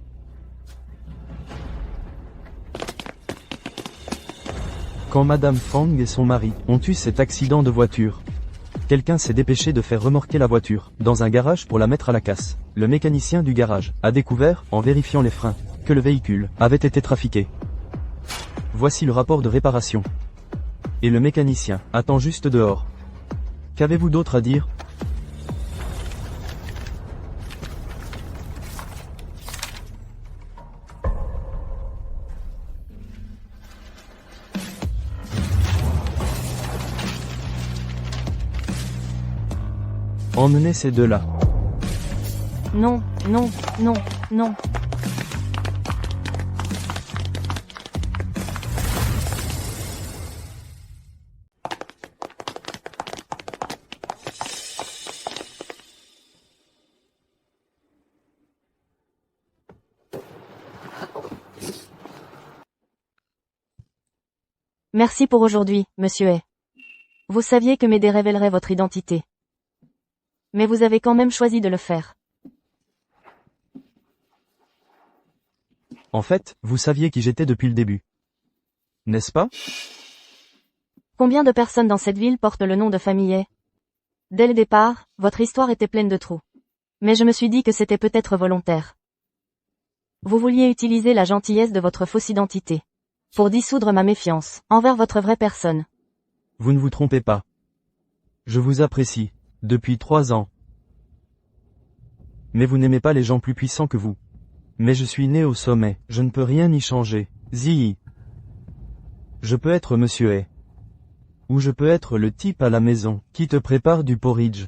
Quand Madame Fang et son mari ont eu cet accident de voiture, quelqu'un s'est dépêché de faire remorquer la voiture dans un garage pour la mettre à la casse. Le mécanicien du garage a découvert, en vérifiant les freins, que le véhicule avait été trafiqué. Voici le rapport de réparation. Et le mécanicien attend juste dehors. Qu'avez-vous d'autre à dire? Emmenez ces deux-là. Non, non, non, non. Merci pour aujourd'hui, monsieur Hay. Vous saviez que Médée révélerait votre identité. Mais vous avez quand même choisi de le faire. En fait, vous saviez qui j'étais depuis le début. N'est-ce pas? Combien de personnes dans cette ville portent le nom de famille Hay? Dès le départ, votre histoire était pleine de trous. Mais je me suis dit que c'était peut-être volontaire. Vous vouliez utiliser la gentillesse de votre fausse identité pour dissoudre ma méfiance envers votre vraie personne. Vous ne vous trompez pas. Je vous apprécie, depuis 3 ans. Mais vous n'aimez pas les gens plus puissants que vous. Mais je suis né au sommet, je ne peux rien y changer. Ziyi. Je peux être Monsieur Hay. Ou je peux être le type à la maison, qui te prépare du porridge.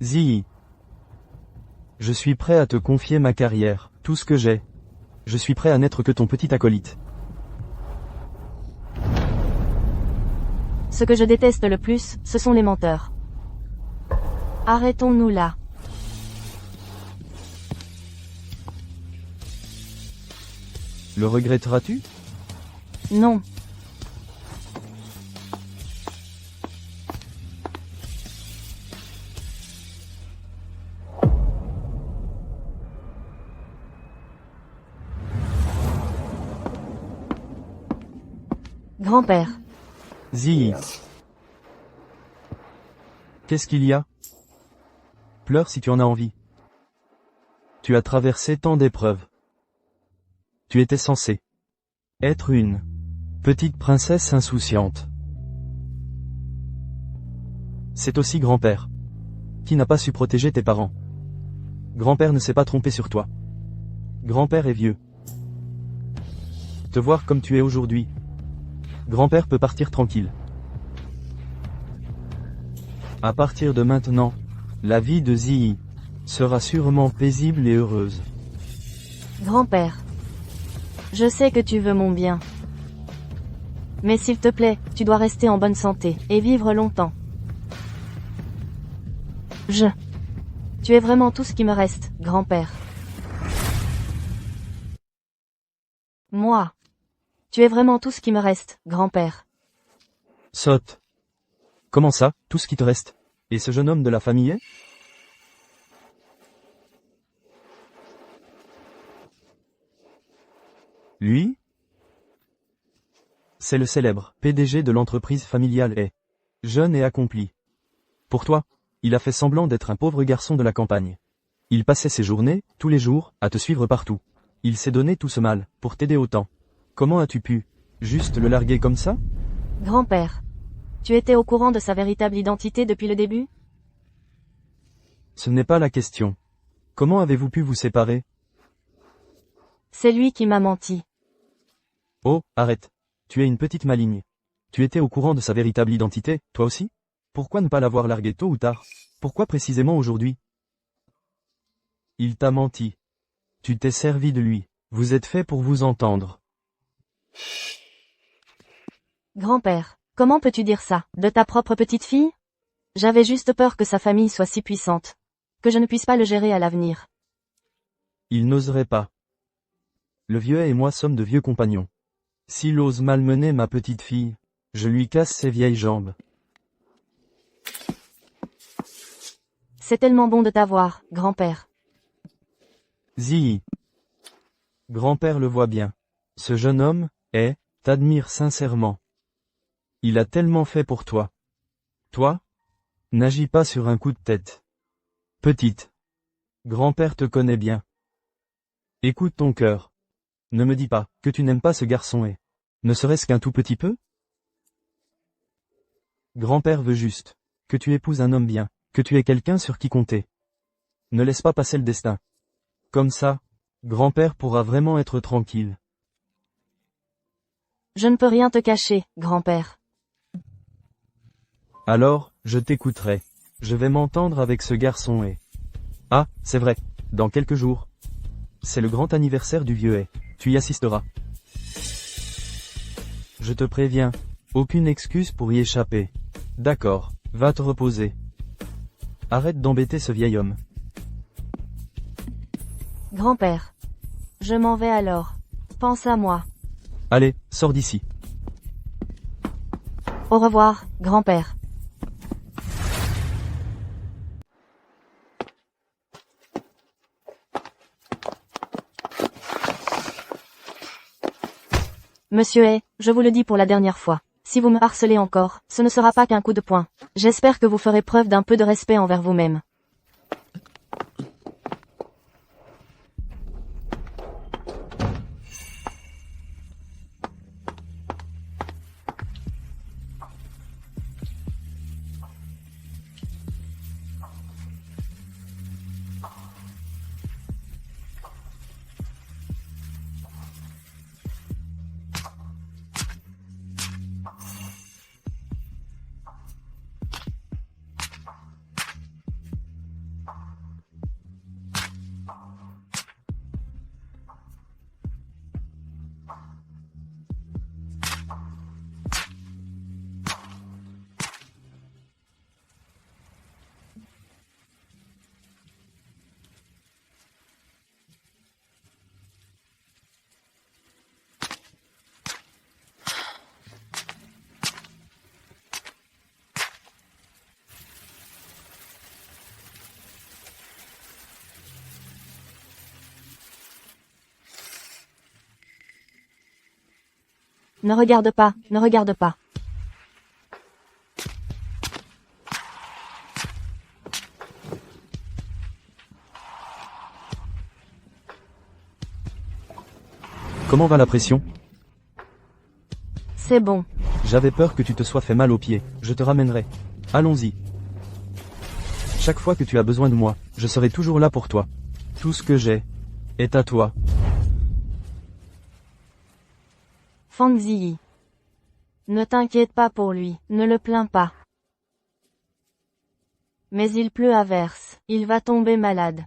Ziyi. Je suis prêt à te confier ma carrière, tout ce que j'ai. Je suis prêt à n'être que ton petit acolyte. Ce que je déteste le plus, ce sont les menteurs. Arrêtons-nous là. Le regretteras-tu? Non. Grand-père. Ziyi. Qu'est-ce qu'il y a? Pleure si tu en as envie. Tu as traversé tant d'épreuves. Tu étais censé être une petite princesse insouciante. C'est aussi grand-père qui n'a pas su protéger tes parents. Grand-père ne s'est pas trompé sur toi. Grand-père est vieux. Te voir comme tu es aujourd'hui. Grand-père peut partir tranquille. À partir de maintenant, la vie de Ziyi sera sûrement paisible et heureuse. Grand-père. Je sais que tu veux mon bien. Mais s'il te plaît, tu dois rester en bonne santé, et vivre longtemps. Tu es vraiment tout ce qui me reste, grand-père. Moi. Tu es vraiment tout ce qui me reste, grand-père. Saute. Comment ça, tout ce qui te reste? Et ce jeune homme de la famille est? Lui? C'est le célèbre PDG de l'entreprise familiale Hay. Jeune et accompli. Pour toi, Il a fait semblant d'être un pauvre garçon de la campagne. Il passait ses journées, tous les jours, à te suivre partout. Il s'est donné tout ce mal, pour t'aider autant. Comment as-tu pu, juste le larguer comme ça? Grand-père. Tu étais au courant de sa véritable identité depuis le début? Ce n'est pas la question. Comment avez-vous pu vous séparer? C'est lui qui m'a menti. Oh, arrête. Tu es une petite maligne. Tu étais au courant de sa véritable identité, toi aussi? Pourquoi ne pas l'avoir largué tôt ou tard? Pourquoi précisément aujourd'hui? Il t'a menti. Tu t'es servi de lui. Vous êtes fait pour vous entendre. Grand-père, comment peux-tu dire ça, de ta propre petite fille? J'avais juste peur que sa famille soit si puissante, que je ne puisse pas le gérer à l'avenir. Il n'oserait pas. Le vieux et moi sommes de vieux compagnons. S'il ose malmener ma petite fille, je lui casse ses vieilles jambes. C'est tellement bon de t'avoir, grand-père. Zii. Grand-père le voit bien. Ce jeune homme, t'admire sincèrement. Il a tellement fait pour toi. Toi? N'agis pas sur un coup de tête. Petite. Grand-père te connaît bien. Écoute ton cœur. Ne me dis pas que tu n'aimes pas ce garçon ne serait-ce qu'un tout petit peu? Grand-père veut juste que tu épouses un homme bien, que tu aies quelqu'un sur qui compter. Ne laisse pas passer le destin. Comme ça, grand-père pourra vraiment être tranquille. Je ne peux rien te cacher, grand-père. Alors, je t'écouterai. Je vais m'entendre avec ce garçon Ah, c'est vrai, dans quelques jours. C'est le grand anniversaire du vieux tu y assisteras. Je te préviens, aucune excuse pour y échapper. D'accord, va te reposer. Arrête d'embêter ce vieil homme. Grand-père. Je m'en vais alors. Pense à moi. Allez, sors d'ici. Au revoir, grand-père. Monsieur je vous le dis pour la dernière fois. Si vous me harcelez encore, ce ne sera pas qu'un coup de poing. J'espère que vous ferez preuve d'un peu de respect envers vous-même. Ne regarde pas, ne regarde pas. Comment va la pression? C'est bon. J'avais peur que tu te sois fait mal aux pieds. Je te ramènerai. Allons-y. Chaque fois que tu as besoin de moi, je serai toujours là pour toi. Tout ce que j'ai est à toi. Fangzi. Ne t'inquiète pas pour lui, ne le plains pas. Mais il pleut à verse, il va tomber malade.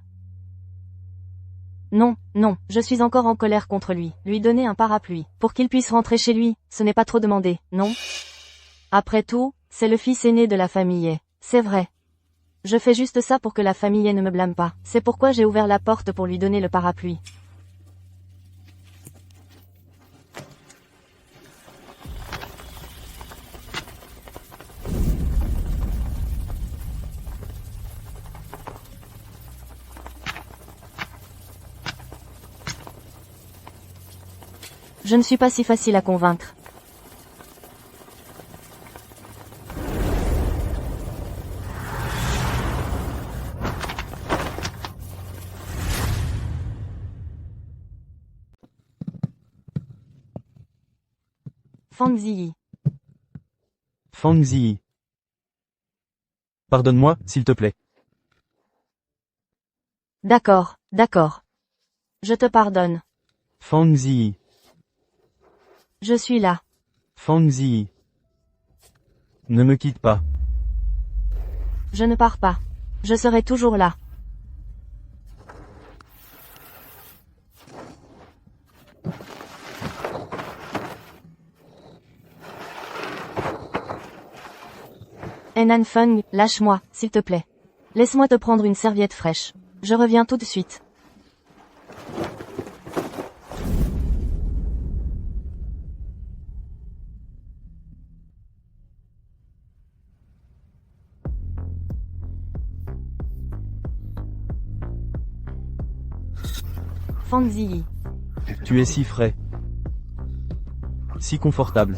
Non, non, je suis encore en colère contre lui. Lui donner un parapluie, pour qu'il puisse rentrer chez lui, ce n'est pas trop demandé, non? Après tout, c'est le fils aîné de la famille. C'est vrai. Je fais juste ça pour que la famille ne me blâme pas. C'est pourquoi j'ai ouvert la porte pour lui donner le parapluie. Je ne suis pas si facile à convaincre. Fang Ziyi. Fang Ziyi. Pardonne-moi, s'il te plaît. D'accord, d'accord. Je te pardonne. Fang Ziyi. Je suis là. Fang Ziyi. Ne me quitte pas. Je ne pars pas. Je serai toujours là. Henan Feng, lâche-moi, s'il te plaît. Laisse-moi te prendre une serviette fraîche. Je reviens tout de suite. Fang Ziyi. Tu es si frais. Si confortable.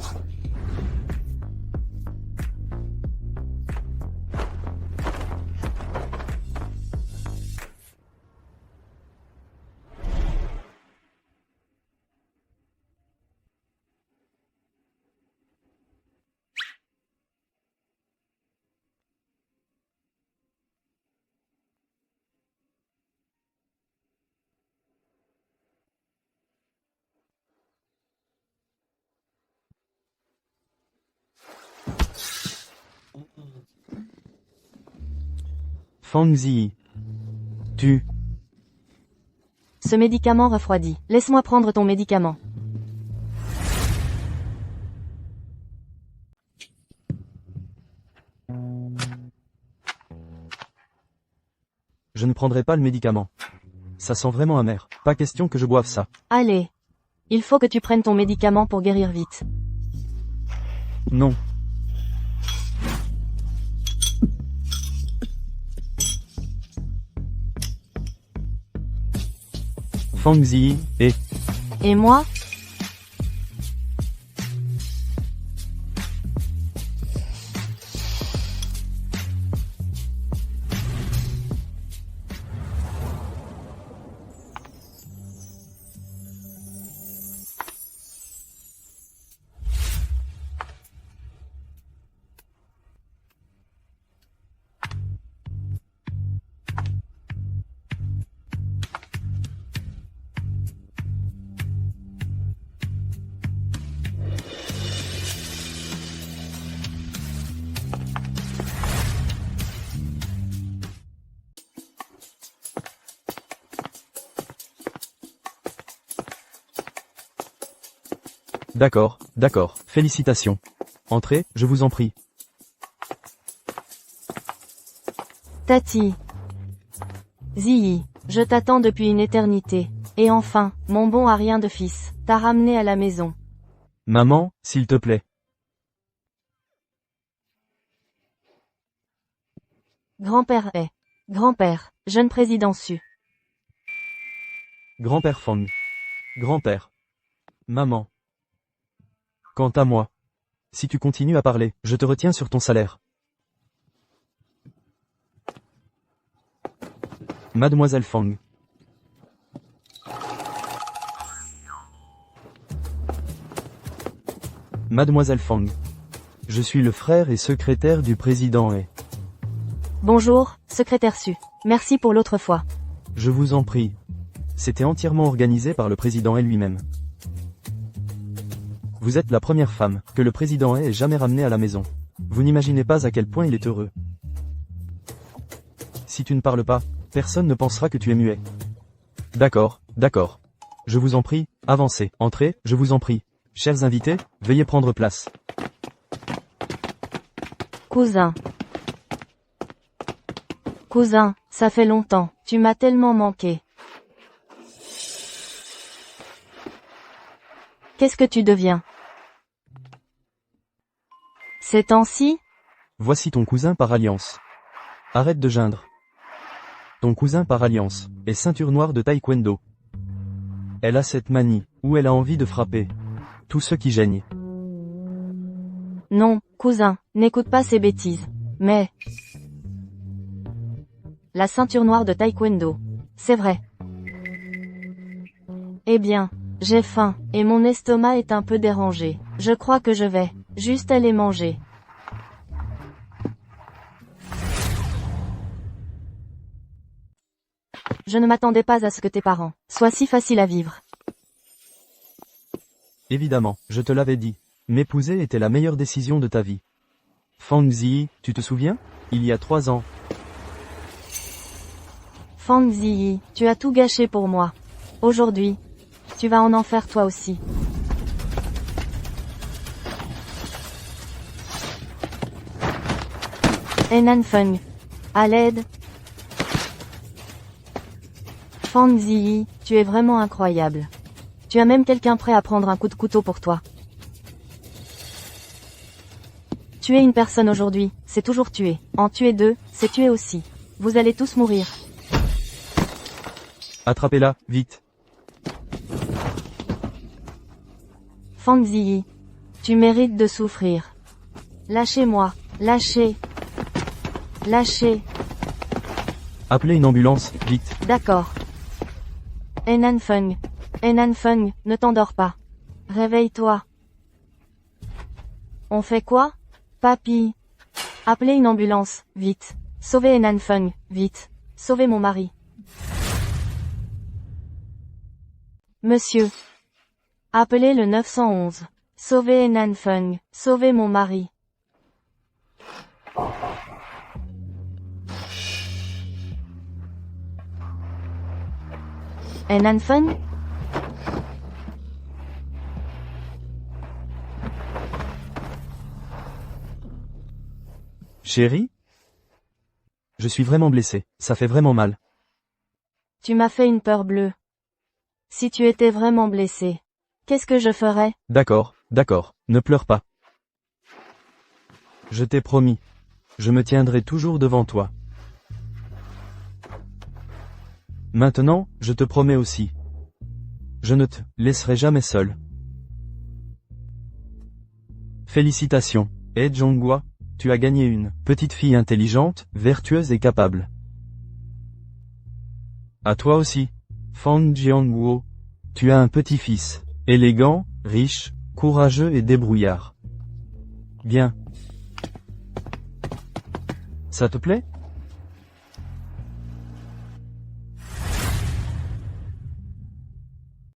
Fang Ziyi. Tu. Ce médicament refroidit. Laisse-moi prendre ton médicament. Je ne prendrai pas le médicament. Ça sent vraiment amer. Pas question que je boive ça. Allez. Il faut que tu prennes ton médicament pour guérir vite. Non. Fang Ziyi, Et moi? D'accord, d'accord, félicitations. Entrez, je vous en prie. Tati. Ziyi, je t'attends depuis une éternité. Et enfin, mon bon à rien de fils, t'as ramené à la maison. Maman, s'il te plaît. Grand-père est. Grand-père, jeune président Su. Grand-père Fang. Grand-père. Maman. Quant à moi. Si tu continues à parler, je te retiens sur ton salaire. Mademoiselle Fang. Mademoiselle Fang. Je suis le frère et secrétaire du président He. Bonjour, secrétaire Su. Merci pour l'autre fois. Je vous en prie. C'était entièrement organisé par le président He lui-même. Vous êtes la première femme que le président He ait jamais ramenée à la maison. Vous n'imaginez pas à quel point il est heureux. Si tu ne parles pas, personne ne pensera que tu es muet. D'accord, d'accord. Je vous en prie, avancez, entrez, je vous en prie. Chers invités, veuillez prendre place. Cousin. Cousin, ça fait longtemps, tu m'as tellement manqué. Qu'est-ce que tu deviens? Ces temps-ci? Voici ton cousin par alliance. Arrête de geindre. Ton cousin par alliance est ceinture noire de taekwondo. Elle a cette manie, où elle a envie de frapper tous ceux qui gênent. Non, cousin, n'écoute pas ces bêtises. Mais... la ceinture noire de taekwondo. C'est vrai. Eh bien, J'ai faim, et mon estomac est un peu dérangé. Je crois que je vais juste aller manger. Je ne m'attendais pas à ce que tes parents soient si faciles à vivre. Évidemment, je te l'avais dit. M'épouser était la meilleure décision de ta vie. Fang Ziyi, tu te souviens? Il y a 3 ans. Fang Ziyi, tu as tout gâché pour moi. Aujourd'hui, tu vas en enfer toi aussi. Henan Feng. À l'aide. Fang Ziyi, tu es vraiment incroyable. Tu as même quelqu'un prêt à prendre un coup de couteau pour toi. Tuer une personne aujourd'hui, c'est toujours tuer. En tuer 2, c'est tuer aussi. Vous allez tous mourir. Attrapez-la, vite. Fang Ziyi, tu mérites de souffrir. Lâchez-moi. Lâchez. Lâchez. Appelez une ambulance, vite. D'accord. Henan Feng. Henan Feng, ne t'endors pas. Réveille-toi. On fait quoi? Papy. Appelez une ambulance, vite. Sauvez Henan Feng, vite. Sauvez mon mari. Monsieur. Appelez le 911. Sauvez Henan Feng. Sauvez mon mari. Henan Feng? Chérie? Je suis vraiment blessé, ça fait vraiment mal. Tu m'as fait une peur bleue. Si tu étais vraiment blessé, qu'est-ce que je ferais? D'accord, ne pleure pas. Je t'ai promis. Je me tiendrai toujours devant toi. Maintenant, je te promets aussi. Je ne te laisserai jamais seul. Félicitations, Jongwa, tu as gagné une petite fille intelligente, vertueuse et capable. À toi aussi, Fang Jianguo, tu as un petit-fils, élégant, riche, courageux et débrouillard. Bien. Ça te plaît?